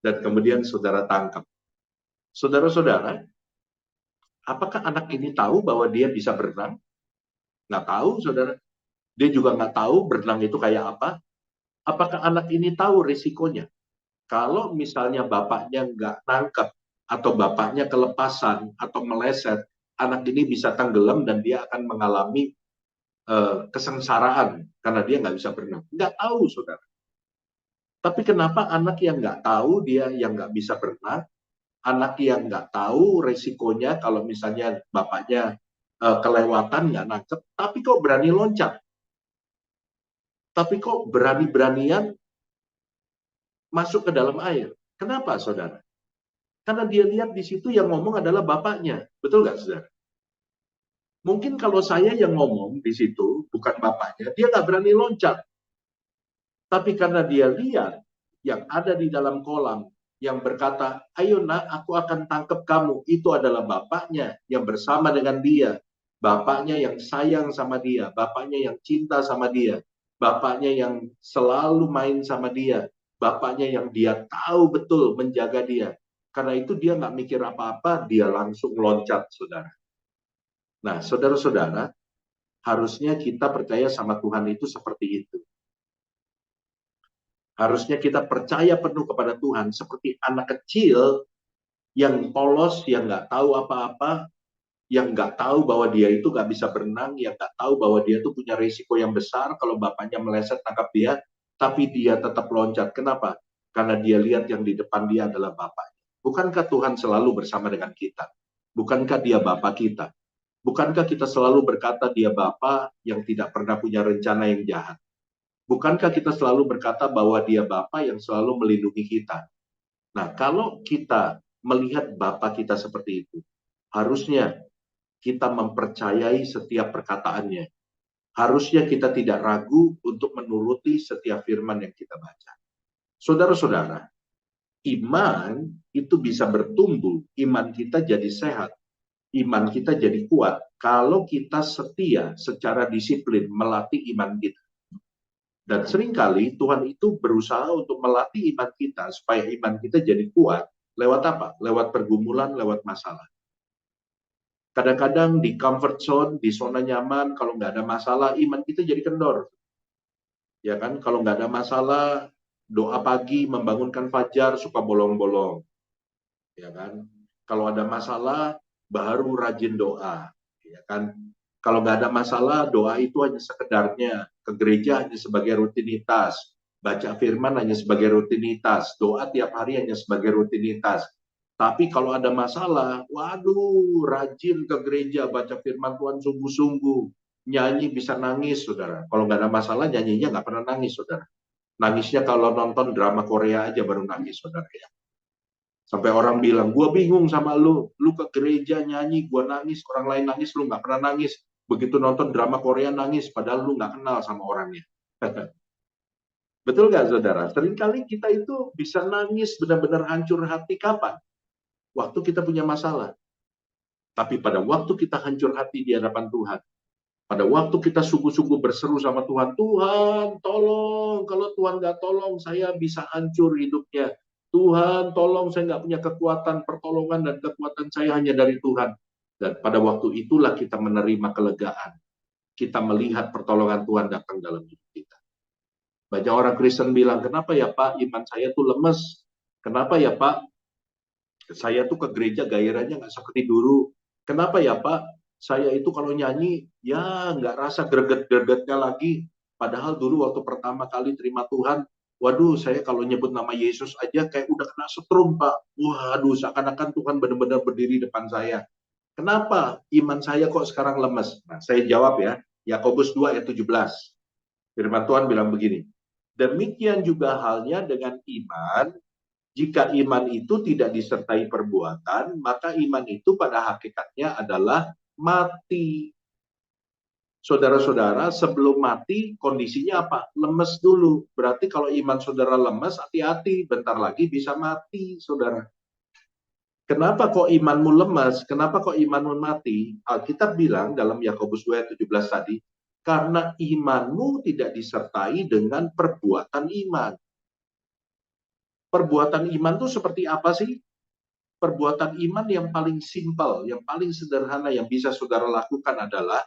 Dan kemudian saudara tangkap. Saudara-saudara, apakah anak ini tahu bahwa dia bisa berenang? Nggak tahu, saudara. Dia juga nggak tahu berenang itu kayak apa. Apakah anak ini tahu risikonya? Kalau misalnya bapaknya nggak nangkep, atau bapaknya kelepasan, atau meleset, anak ini bisa tenggelam dan dia akan mengalami kesengsaraan karena dia nggak bisa berenang. Nggak tahu, saudara. Tapi kenapa anak yang nggak tahu, dia yang nggak bisa berenang, anak yang nggak tahu resikonya kalau misalnya bapaknya kelewatan, nggak nangkep, tapi kok berani loncat? Tapi kok berani-beranian masuk ke dalam air? Kenapa, saudara? Karena dia lihat di situ yang ngomong adalah bapaknya. Betul nggak, saudara? Mungkin kalau saya yang ngomong di situ, bukan bapaknya, dia nggak berani loncat. Tapi karena dia lihat yang ada di dalam kolam, yang berkata, ayo nak, aku akan tangkap kamu. Itu adalah bapaknya yang bersama dengan dia. Bapaknya yang sayang sama dia. Bapaknya yang cinta sama dia. Bapaknya yang selalu main sama dia. Bapaknya yang dia tahu betul menjaga dia. Karena itu dia nggak mikir apa-apa, dia langsung loncat, saudara. Nah, saudara-saudara, harusnya kita percaya sama Tuhan itu seperti itu. Harusnya kita percaya penuh kepada Tuhan seperti anak kecil yang polos, yang nggak tahu apa-apa, yang nggak tahu bahwa dia itu nggak bisa berenang, yang nggak tahu bahwa dia itu punya risiko yang besar kalau bapaknya meleset tangkap dia, tapi dia tetap loncat. Kenapa? Karena dia lihat yang di depan dia adalah bapaknya. Bukankah Tuhan selalu bersama dengan kita? Bukankah dia Bapa kita? Bukankah kita selalu berkata dia Bapa yang tidak pernah punya rencana yang jahat? Bukankah kita selalu berkata bahwa dia Bapa yang selalu melindungi kita? Nah, kalau kita melihat Bapa kita seperti itu, harusnya kita mempercayai setiap perkataannya. Harusnya kita tidak ragu untuk menuruti setiap firman yang kita baca. Saudara-saudara, iman itu bisa bertumbuh, iman kita jadi sehat, iman kita jadi kuat kalau kita setia secara disiplin melatih iman kita. Dan seringkali Tuhan itu berusaha untuk melatih iman kita supaya iman kita jadi kuat. Lewat apa? Lewat pergumulan, lewat masalah. Kadang-kadang di comfort zone, di zona nyaman, kalau nggak ada masalah, iman kita jadi kendor. Ya kan? Kalau nggak ada masalah, doa pagi, membangunkan fajar, suka bolong-bolong. Ya kan? Kalau ada masalah, baru rajin doa. Ya kan? Kalau nggak ada masalah, doa itu hanya sekedarnya. Ke gereja hanya sebagai rutinitas. Baca firman hanya sebagai rutinitas. Doa tiap hari hanya sebagai rutinitas. Tapi kalau ada masalah, waduh, rajin ke gereja, baca firman Tuhan sungguh-sungguh. Nyanyi bisa nangis, saudara. Kalau nggak ada masalah, nyanyinya nggak pernah nangis, saudara. Nangisnya kalau nonton drama Korea aja baru nangis, saudara. Ya. Sampai orang bilang, gue bingung sama lu ke gereja nyanyi, gue nangis, orang lain nangis, lu nggak pernah nangis. Begitu nonton drama Korea nangis, padahal lu nggak kenal sama orangnya. Betul nggak, saudara? Seringkali kita itu bisa nangis benar-benar hancur hati kapan? Waktu kita punya masalah. Tapi pada waktu kita hancur hati di hadapan Tuhan, pada waktu kita sungguh-sungguh berseru sama Tuhan, Tuhan tolong, kalau Tuhan nggak tolong, saya bisa hancur hidupnya. Tuhan tolong, saya nggak punya kekuatan, pertolongan dan kekuatan saya hanya dari Tuhan. Dan pada waktu itulah kita menerima kelegaan. Kita melihat pertolongan Tuhan datang dalam hidup kita. Banyak orang Kristen bilang, kenapa ya Pak, iman saya tuh lemes. Kenapa ya Pak, saya tuh ke gereja gairahnya nggak seperti dulu. Kenapa ya Pak, saya itu kalau nyanyi, ya nggak rasa greget-gregetnya lagi. Padahal dulu waktu pertama kali terima Tuhan, waduh, saya kalau nyebut nama Yesus aja kayak udah kena setrum, Pak. Waduh, seakan-akan Tuhan benar-benar berdiri depan saya. Kenapa iman saya kok sekarang lemes? Nah, saya jawab ya, Yakobus 2 ayat 17. Firman Tuhan bilang begini, demikian juga halnya dengan iman, jika iman itu tidak disertai perbuatan, maka iman itu pada hakikatnya adalah mati. Saudara-saudara, sebelum mati kondisinya apa? Lemes dulu. Berarti kalau iman saudara lemes, hati-hati, bentar lagi bisa mati, saudara. Kenapa kok imanmu lemas? Kenapa kok imanmu mati? Alkitab bilang dalam Yakobus 2 ayat 17 tadi, karena imanmu tidak disertai dengan perbuatan iman. Perbuatan iman itu seperti apa sih? Perbuatan iman yang paling simpel, yang paling sederhana yang bisa saudara lakukan adalah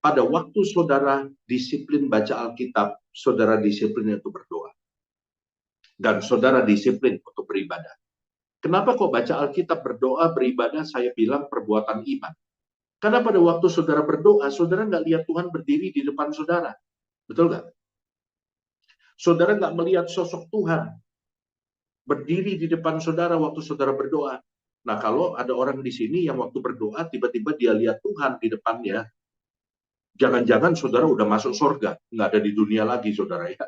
pada waktu saudara disiplin baca Alkitab, saudara disiplin untuk berdoa. Dan saudara disiplin untuk beribadah. Kenapa kok baca Alkitab, berdoa, beribadah, saya bilang perbuatan iman. Karena pada waktu saudara berdoa, saudara nggak lihat Tuhan berdiri di depan saudara. Betul nggak? Saudara nggak melihat sosok Tuhan berdiri di depan saudara waktu saudara berdoa. Nah, kalau ada orang di sini yang waktu berdoa, tiba-tiba dia lihat Tuhan di depannya, jangan-jangan saudara udah masuk surga. Nggak ada di dunia lagi, saudara ya.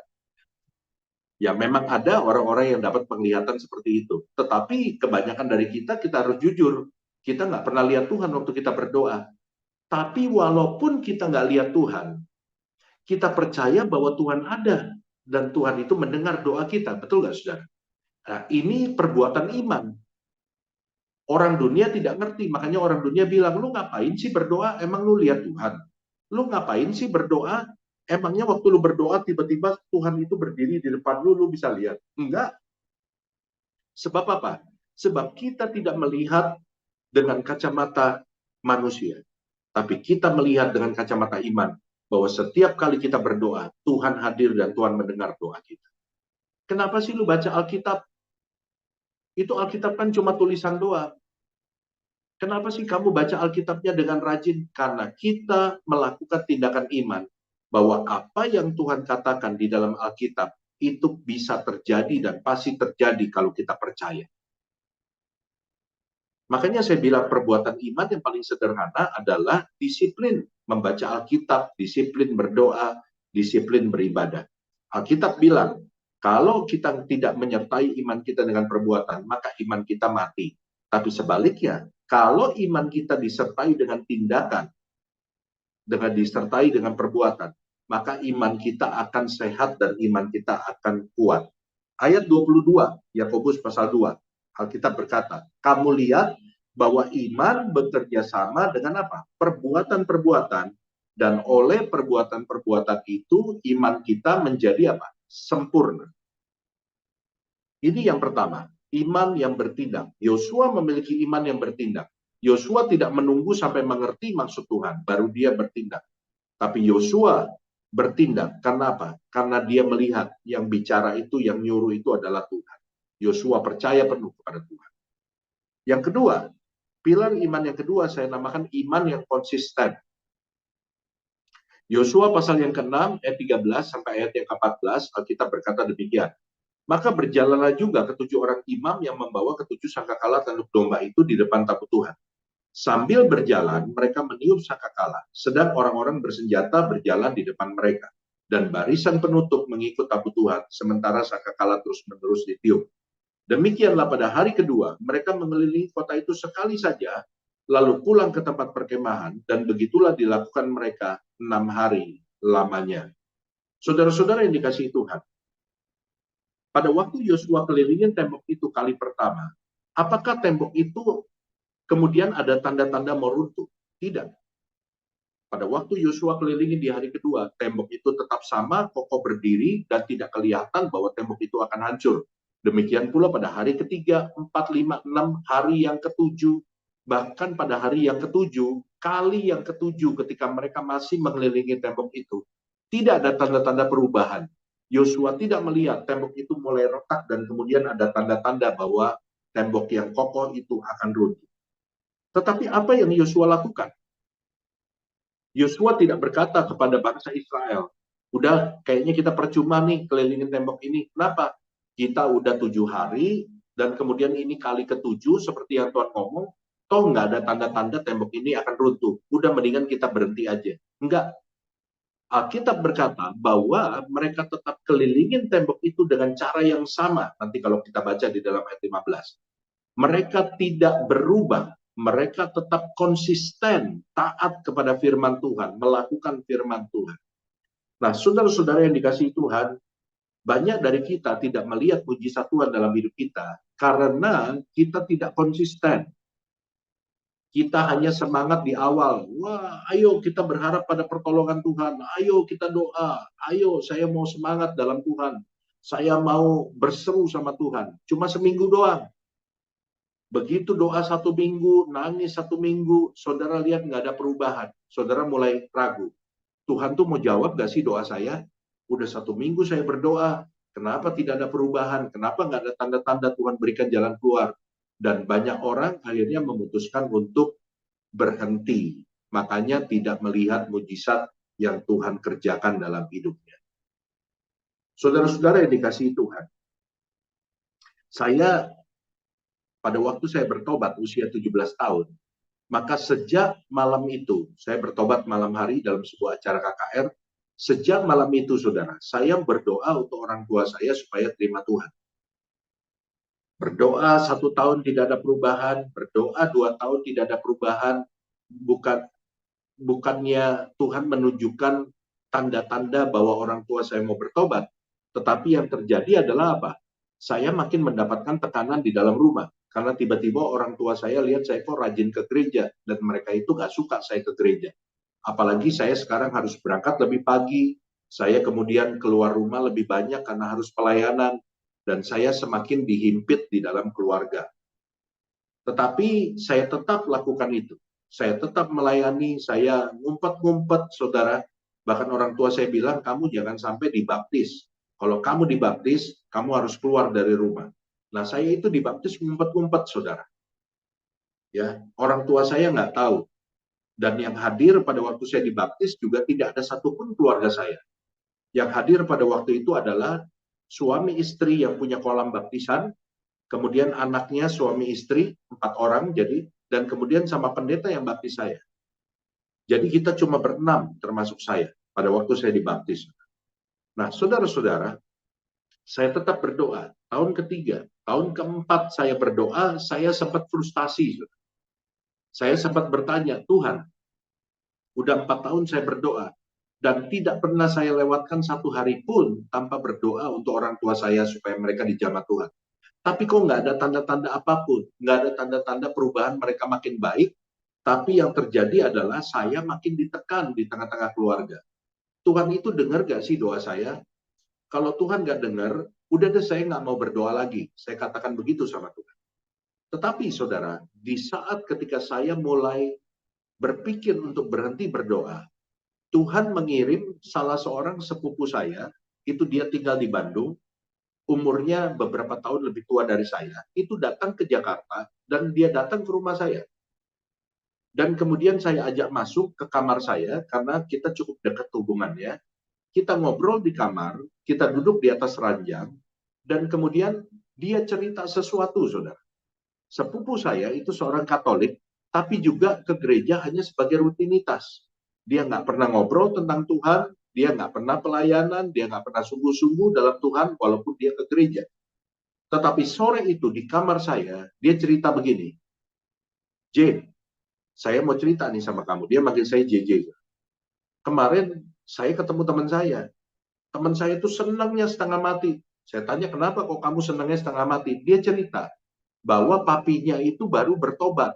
Ya memang ada orang-orang yang dapat penglihatan seperti itu. Tetapi kebanyakan dari kita harus jujur. Kita nggak pernah lihat Tuhan waktu kita berdoa. Tapi walaupun kita nggak lihat Tuhan, kita percaya bahwa Tuhan ada. Dan Tuhan itu mendengar doa kita. Betul nggak, saudara? Nah, ini perbuatan iman. Orang dunia tidak ngerti. Makanya orang dunia bilang, lu ngapain sih berdoa? Emang lu lihat Tuhan? Lu ngapain sih berdoa? Emangnya waktu lu berdoa tiba-tiba Tuhan itu berdiri di depan lu bisa lihat? Enggak. Sebab apa? Sebab kita tidak melihat dengan kacamata manusia. Tapi kita melihat dengan kacamata iman. Bahwa setiap kali kita berdoa, Tuhan hadir dan Tuhan mendengar doa kita. Kenapa sih lu baca Alkitab? Itu Alkitab kan cuma tulisan doa. Kenapa sih kamu baca Alkitabnya dengan rajin? Karena kita melakukan tindakan iman. Bahwa apa yang Tuhan katakan di dalam Alkitab itu bisa terjadi dan pasti terjadi kalau kita percaya. Makanya saya bilang perbuatan iman yang paling sederhana adalah disiplin membaca Alkitab, disiplin berdoa, disiplin beribadah. Alkitab bilang, kalau kita tidak menyertai iman kita dengan perbuatan, maka iman kita mati. Tapi sebaliknya, kalau iman kita disertai dengan tindakan, disertai dengan perbuatan, maka iman kita akan sehat dan iman kita akan kuat. Ayat 22, Yakobus pasal 2, Alkitab berkata, kamu lihat bahwa iman bekerja sama dengan apa? Perbuatan-perbuatan, dan oleh perbuatan-perbuatan itu iman kita menjadi apa? Sempurna. Ini yang pertama, iman yang bertindak. Yosua memiliki iman yang bertindak. Yosua tidak menunggu sampai mengerti maksud Tuhan, baru dia bertindak. Tapi Yosua bertindak. Karena apa? Karena dia melihat yang bicara itu, yang nyuruh itu adalah Tuhan. Yosua percaya penuh kepada Tuhan. Yang kedua, pilar iman yang kedua saya namakan iman yang konsisten. Yosua pasal yang ke-6 ayat 13 sampai ayat yang ke-14, Alkitab berkata demikian. Maka berjalanlah juga ketujuh orang imam yang membawa ketujuh sangkakala tanduk domba itu di depan tabut Tuhan. Sambil berjalan, mereka meniup sangkakala, sedang orang-orang bersenjata berjalan di depan mereka. Dan barisan penutup mengikut tabut Tuhan, sementara sangkakala terus-menerus ditiup. Demikianlah pada hari kedua, mereka mengelilingi kota itu sekali saja, lalu pulang ke tempat perkemahan, dan begitulah dilakukan mereka 6 hari lamanya. Saudara-saudara yang dikasihi Tuhan, pada waktu Yosua kelilingin tembok itu kali pertama, apakah tembok itu kemudian ada tanda-tanda mau runtuh? Tidak. Pada waktu Yosua kelilingin di hari kedua, tembok itu tetap sama, kokoh berdiri, dan tidak kelihatan bahwa tembok itu akan hancur. Demikian pula pada hari ketiga, 4, 5, 6, hari yang ketujuh, bahkan pada hari yang ketujuh, kali yang ketujuh ketika mereka masih mengelilingi tembok itu, tidak ada tanda-tanda perubahan. Yosua tidak melihat tembok itu mulai retak dan kemudian ada tanda-tanda bahwa tembok yang kokoh itu akan runtuh. Tetapi apa yang Yosua lakukan? Yosua tidak berkata kepada bangsa Israel, udah kayaknya kita percuma nih kelilingin tembok ini. Kenapa? Kita udah 7 hari, dan kemudian ini kali ke-7, seperti yang Tuhan ngomong, toh nggak ada tanda-tanda tembok ini akan runtuh. Udah mendingan kita berhenti aja. Enggak. Alkitab berkata bahwa mereka tetap kelilingin tembok itu dengan cara yang sama. Nanti kalau kita baca di dalam ayat 15. Mereka tidak berubah. Mereka tetap konsisten, taat kepada firman Tuhan, melakukan firman Tuhan. Nah, saudara-saudara yang dikasihi Tuhan, banyak dari kita tidak melihat mujizat Tuhan dalam hidup kita karena kita tidak konsisten. Kita hanya semangat di awal. Wah, ayo kita berharap pada pertolongan Tuhan. Ayo kita doa. Ayo saya mau semangat dalam Tuhan. Saya mau berseru sama Tuhan. Cuma seminggu doang. Begitu doa 1 minggu, nangis 1 minggu, saudara lihat nggak ada perubahan. Saudara mulai ragu. Tuhan tuh mau jawab nggak sih doa saya? Udah 1 minggu saya berdoa. Kenapa tidak ada perubahan? Kenapa nggak ada tanda-tanda Tuhan berikan jalan keluar? Dan banyak orang akhirnya memutuskan untuk berhenti. Makanya tidak melihat mujizat yang Tuhan kerjakan dalam hidupnya. Saudara-saudara yang dikasihi Tuhan, saya pada waktu saya bertobat usia 17 tahun, maka sejak malam itu, saya bertobat malam hari dalam sebuah acara KKR, sejak malam itu saudara, saya berdoa untuk orang tua saya supaya terima Tuhan. Berdoa 1 tahun tidak ada perubahan, berdoa 2 tahun tidak ada perubahan, bukannya Tuhan menunjukkan tanda-tanda bahwa orang tua saya mau bertobat, tetapi yang terjadi adalah apa? Saya makin mendapatkan tekanan di dalam rumah. Karena tiba-tiba orang tua saya lihat saya kok rajin ke gereja, dan mereka itu nggak suka saya ke gereja. Apalagi saya sekarang harus berangkat lebih pagi, saya kemudian keluar rumah lebih banyak karena harus pelayanan, dan saya semakin dihimpit di dalam keluarga. Tetapi saya tetap lakukan itu. Saya tetap melayani, saya ngumpet-ngumpet, saudara. Bahkan orang tua saya bilang, kamu jangan sampai dibaptis. Kalau kamu dibaptis, kamu harus keluar dari rumah. Nah, saya itu dibaptis ngumpet-ngumpet, saudara. Ya, orang tua saya nggak tahu. Dan yang hadir pada waktu saya dibaptis juga tidak ada satupun keluarga saya. Yang hadir pada waktu itu adalah suami istri yang punya kolam baptisan, kemudian anaknya suami istri, 4 orang, dan kemudian sama pendeta yang baptis saya. Jadi kita cuma ber-6 termasuk saya pada waktu saya dibaptis. Nah, saudara-saudara, saya tetap berdoa. Tahun ketiga, tahun keempat saya berdoa, saya sempat frustasi. Saya sempat bertanya, Tuhan, udah 4 tahun saya berdoa, dan tidak pernah saya lewatkan 1 hari pun tanpa berdoa untuk orang tua saya supaya mereka dijamah Tuhan. Tapi kok nggak ada tanda-tanda apapun, nggak ada tanda-tanda perubahan mereka makin baik, tapi yang terjadi adalah saya makin ditekan di tengah-tengah keluarga. Tuhan itu dengar nggak sih doa saya? Kalau Tuhan nggak dengar, udah deh saya nggak mau berdoa lagi. Saya katakan begitu sama Tuhan. Tetapi saudara, di saat ketika saya mulai berpikir untuk berhenti berdoa, Tuhan mengirim salah seorang sepupu saya, itu dia tinggal di Bandung, umurnya beberapa tahun lebih tua dari saya, itu datang ke Jakarta, dan dia datang ke rumah saya. Dan kemudian saya ajak masuk ke kamar saya, karena kita cukup dekat hubungannya. Kita ngobrol di kamar, kita duduk di atas ranjang, dan kemudian dia cerita sesuatu, saudara. Sepupu saya itu seorang Katolik, tapi juga ke gereja hanya sebagai rutinitas. Dia nggak pernah ngobrol tentang Tuhan, dia nggak pernah pelayanan, dia nggak pernah sungguh-sungguh dalam Tuhan, walaupun dia ke gereja. Tetapi sore itu di kamar saya, dia cerita begini, J, saya mau cerita nih sama kamu. Dia manggil saya JJ. Kemarin saya ketemu teman saya. Teman saya itu senangnya setengah mati. Saya tanya, kenapa kok kamu senangnya setengah mati? Dia cerita bahwa papinya itu baru bertobat.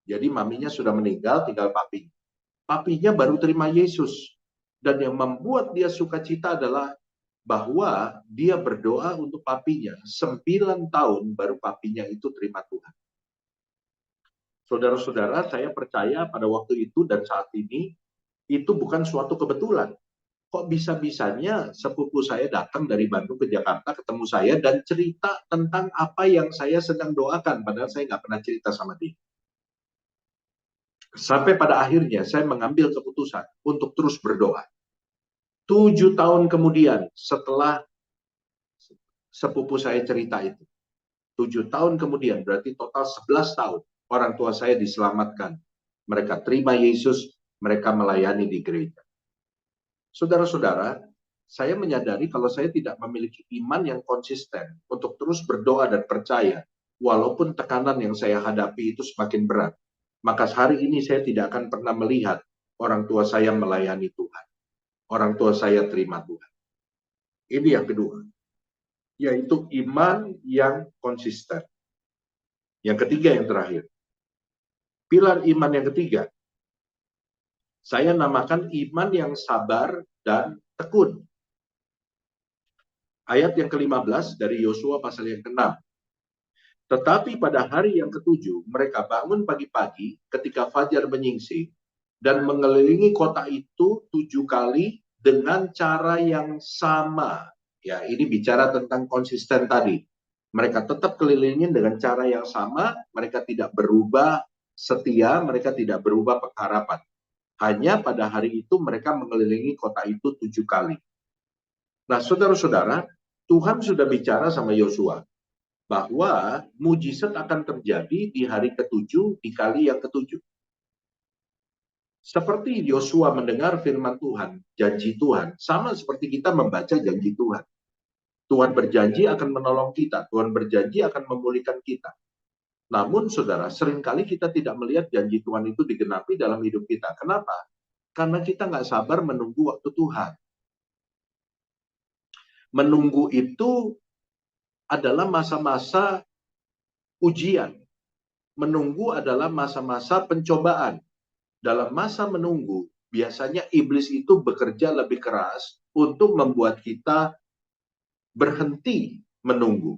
Jadi maminya sudah meninggal, tinggal papinya. Papinya baru terima Yesus. Dan yang membuat dia sukacita adalah bahwa dia berdoa untuk papinya. 9 tahun baru papinya itu terima Tuhan. Saudara-saudara, saya percaya pada waktu itu dan saat ini, itu bukan suatu kebetulan. Kok bisa-bisanya sepupu saya datang dari Bandung ke Jakarta, ketemu saya, dan cerita tentang apa yang saya sedang doakan, padahal saya nggak pernah cerita sama dia. Sampai pada akhirnya, saya mengambil keputusan untuk terus berdoa. 7 tahun kemudian, setelah sepupu saya cerita itu, 7 tahun kemudian, berarti total 11 tahun, orang tua saya diselamatkan. Mereka terima Yesus, mereka melayani di gereja. Saudara-saudara, saya menyadari kalau saya tidak memiliki iman yang konsisten untuk terus berdoa dan percaya, walaupun tekanan yang saya hadapi itu semakin berat, maka hari ini saya tidak akan pernah melihat orang tua saya melayani Tuhan. Orang tua saya terima Tuhan. Ini yang kedua, yaitu iman yang konsisten. Yang ketiga, yang terakhir. Pilar iman yang ketiga, saya namakan iman yang sabar dan tekun. Ayat yang ke-15 dari Yosua pasal yang ke-6. Tetapi pada hari yang ke-7, mereka bangun pagi-pagi ketika fajar menyingsing dan mengelilingi kota itu 7 kali dengan cara yang sama. Ya, ini bicara tentang konsisten tadi. Mereka tetap kelilingin dengan cara yang sama, mereka tidak berubah setia, mereka tidak berubah pengharapan. Hanya pada hari itu mereka mengelilingi kota itu 7 kali. Nah, saudara-saudara, Tuhan sudah bicara sama Yosua bahwa mujizat akan terjadi di hari ke-7, di kali yang ke-7. Seperti Yosua mendengar firman Tuhan, janji Tuhan, sama seperti kita membaca janji Tuhan. Tuhan berjanji akan menolong kita, Tuhan berjanji akan memulihkan kita. Namun, saudara, seringkali kita tidak melihat janji Tuhan itu digenapi dalam hidup kita. Kenapa? Karena kita nggak sabar menunggu waktu Tuhan. Menunggu itu adalah masa-masa ujian. Menunggu adalah masa-masa pencobaan. Dalam masa menunggu, biasanya iblis itu bekerja lebih keras untuk membuat kita berhenti menunggu.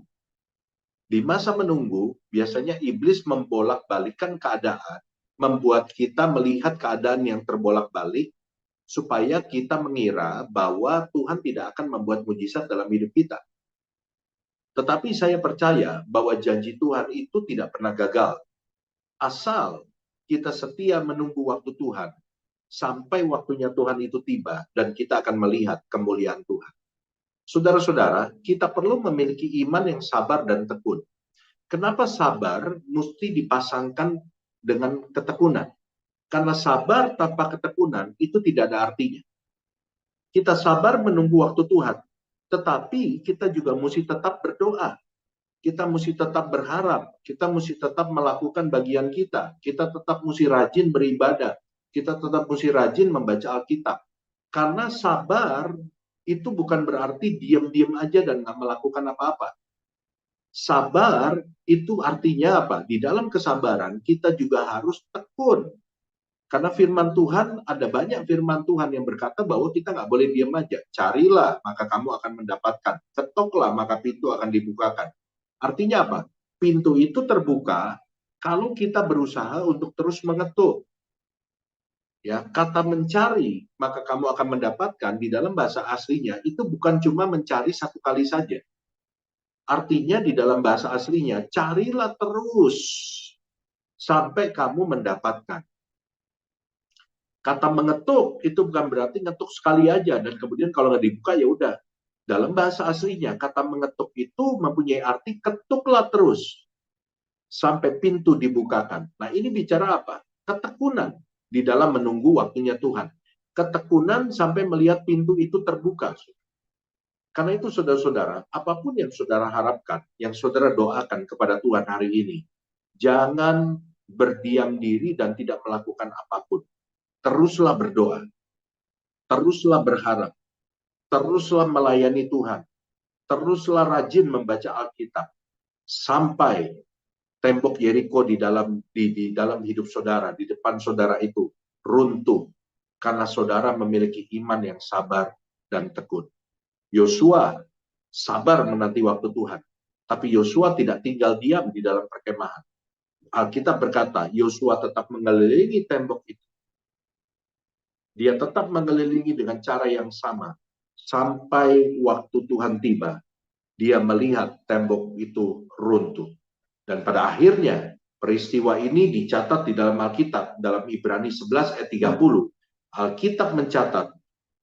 Di masa menunggu, biasanya iblis membolak-balikkan keadaan, membuat kita melihat keadaan yang terbolak-balik, supaya kita mengira bahwa Tuhan tidak akan membuat mujizat dalam hidup kita. Tetapi saya percaya bahwa janji Tuhan itu tidak pernah gagal. Asal kita setia menunggu waktu Tuhan, sampai waktunya Tuhan itu tiba, dan kita akan melihat kemuliaan Tuhan. Saudara-saudara, kita perlu memiliki iman yang sabar dan tekun. Kenapa sabar mesti dipasangkan dengan ketekunan? Karena sabar tanpa ketekunan itu tidak ada artinya. Kita sabar menunggu waktu Tuhan, tetapi kita juga mesti tetap berdoa. Kita mesti tetap berharap, kita mesti tetap melakukan bagian kita tetap mesti rajin beribadah, kita tetap mesti rajin membaca Alkitab. Karena sabar itu bukan berarti diam-diam aja dan nggak melakukan apa-apa. Sabar itu artinya apa? Di dalam kesabaran kita juga harus tekun. Karena firman Tuhan, ada banyak firman Tuhan yang berkata bahwa kita nggak boleh diam aja. Carilah, maka kamu akan mendapatkan. Ketoklah, maka pintu akan dibukakan. Artinya apa? Pintu itu terbuka kalau kita berusaha untuk terus mengetuk. Ya, kata mencari, maka kamu akan mendapatkan di dalam bahasa aslinya itu bukan cuma mencari satu kali saja. Artinya di dalam bahasa aslinya, carilah terus sampai kamu mendapatkan. Kata mengetuk itu bukan berarti ngetuk sekali aja dan kemudian kalau nggak dibuka ya udah. Dalam bahasa aslinya, kata mengetuk itu mempunyai arti ketuklah terus sampai pintu dibukakan. Nah, ini bicara apa? Ketekunan di dalam menunggu waktunya Tuhan. Ketekunan sampai melihat pintu itu terbuka. Karena itu saudara-saudara, apapun yang saudara harapkan, yang saudara doakan kepada Tuhan hari ini, jangan berdiam diri dan tidak melakukan apapun. Teruslah berdoa, teruslah berharap, teruslah melayani Tuhan, teruslah rajin membaca Alkitab, sampai tembok Yeriko di dalam hidup saudara, di depan saudara itu runtuh, karena saudara memiliki iman yang sabar dan tekun. Yosua sabar menanti waktu Tuhan, tapi Yosua tidak tinggal diam di dalam perkemahan. Alkitab berkata, Yosua tetap mengelilingi tembok itu. Dia tetap mengelilingi dengan cara yang sama. Sampai waktu Tuhan tiba, dia melihat tembok itu runtuh. Dan pada akhirnya, peristiwa ini dicatat di dalam Alkitab, dalam Ibrani 11 ayat 30. Alkitab mencatat,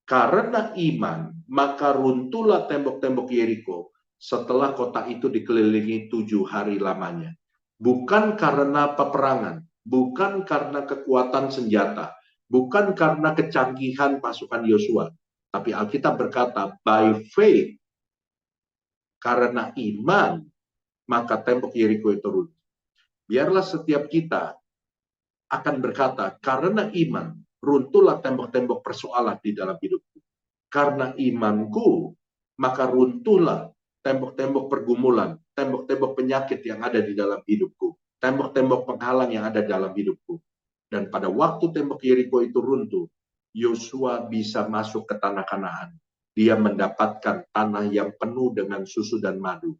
karena iman, maka runtuhlah tembok-tembok Yeriko setelah kota itu dikelilingi 7 hari lamanya. Bukan karena peperangan, bukan karena kekuatan senjata, bukan karena kecanggihan pasukan Yosua, tapi Alkitab berkata, by faith, karena iman, maka tembok Yeriko itu runtuh. Biarlah setiap kita akan berkata, karena iman, runtuhlah tembok-tembok persoalan di dalam hidupku. Karena imanku, maka runtuhlah tembok-tembok pergumulan, tembok-tembok penyakit yang ada di dalam hidupku, tembok-tembok penghalang yang ada dalam hidupku. Dan pada waktu tembok Yeriko itu runtuh, Yosua bisa masuk ke tanah Kanaan. Dia mendapatkan tanah yang penuh dengan susu dan madu.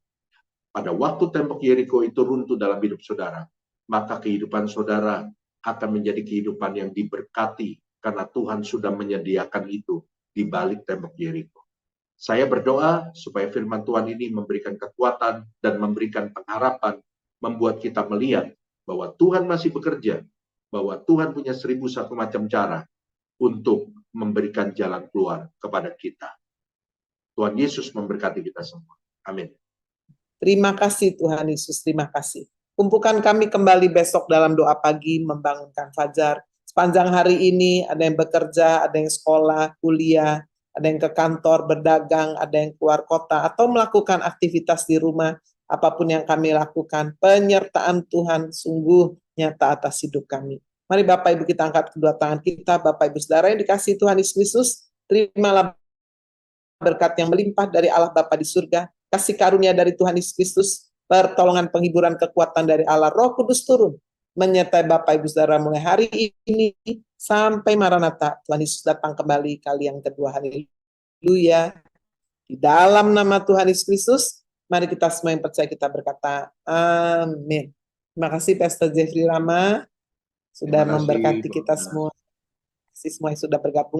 Pada waktu tembok Yeriko itu runtuh dalam hidup saudara, maka kehidupan saudara akan menjadi kehidupan yang diberkati karena Tuhan sudah menyediakan itu di balik tembok Yeriko. Saya berdoa supaya firman Tuhan ini memberikan kekuatan dan memberikan pengharapan, membuat kita melihat bahwa Tuhan masih bekerja, bahwa Tuhan punya 1001 macam cara untuk memberikan jalan keluar kepada kita. Tuhan Yesus memberkati kita semua. Amin. Terima kasih Tuhan Yesus, terima kasih. Kumpulkan kami kembali besok dalam doa pagi membangunkan fajar. Sepanjang hari ini ada yang bekerja, ada yang sekolah, kuliah, ada yang ke kantor, berdagang, ada yang keluar kota, atau melakukan aktivitas di rumah. Apapun yang kami lakukan, penyertaan Tuhan sungguh nyata atas hidup kami. Mari Bapak Ibu kita angkat kedua tangan kita, Bapak Ibu Saudara yang dikasihi Tuhan Yesus Kristus, terimalah berkat yang melimpah dari Allah Bapa di surga, kasih karunia dari Tuhan Yesus Kristus, pertolongan penghiburan kekuatan dari Allah Roh Kudus turun, menyertai Bapak Ibu Saudara mulai hari ini sampai Maranatha, Tuhan Yesus datang kembali kali yang kedua. Haleluya. Di dalam nama Tuhan Yesus Kristus, mari kita semua yang percaya kita berkata, amin. Terima kasih Pastor Jeffrey Rama, sudah memberkati kita semua. Terima kasih semua yang sudah bergabung.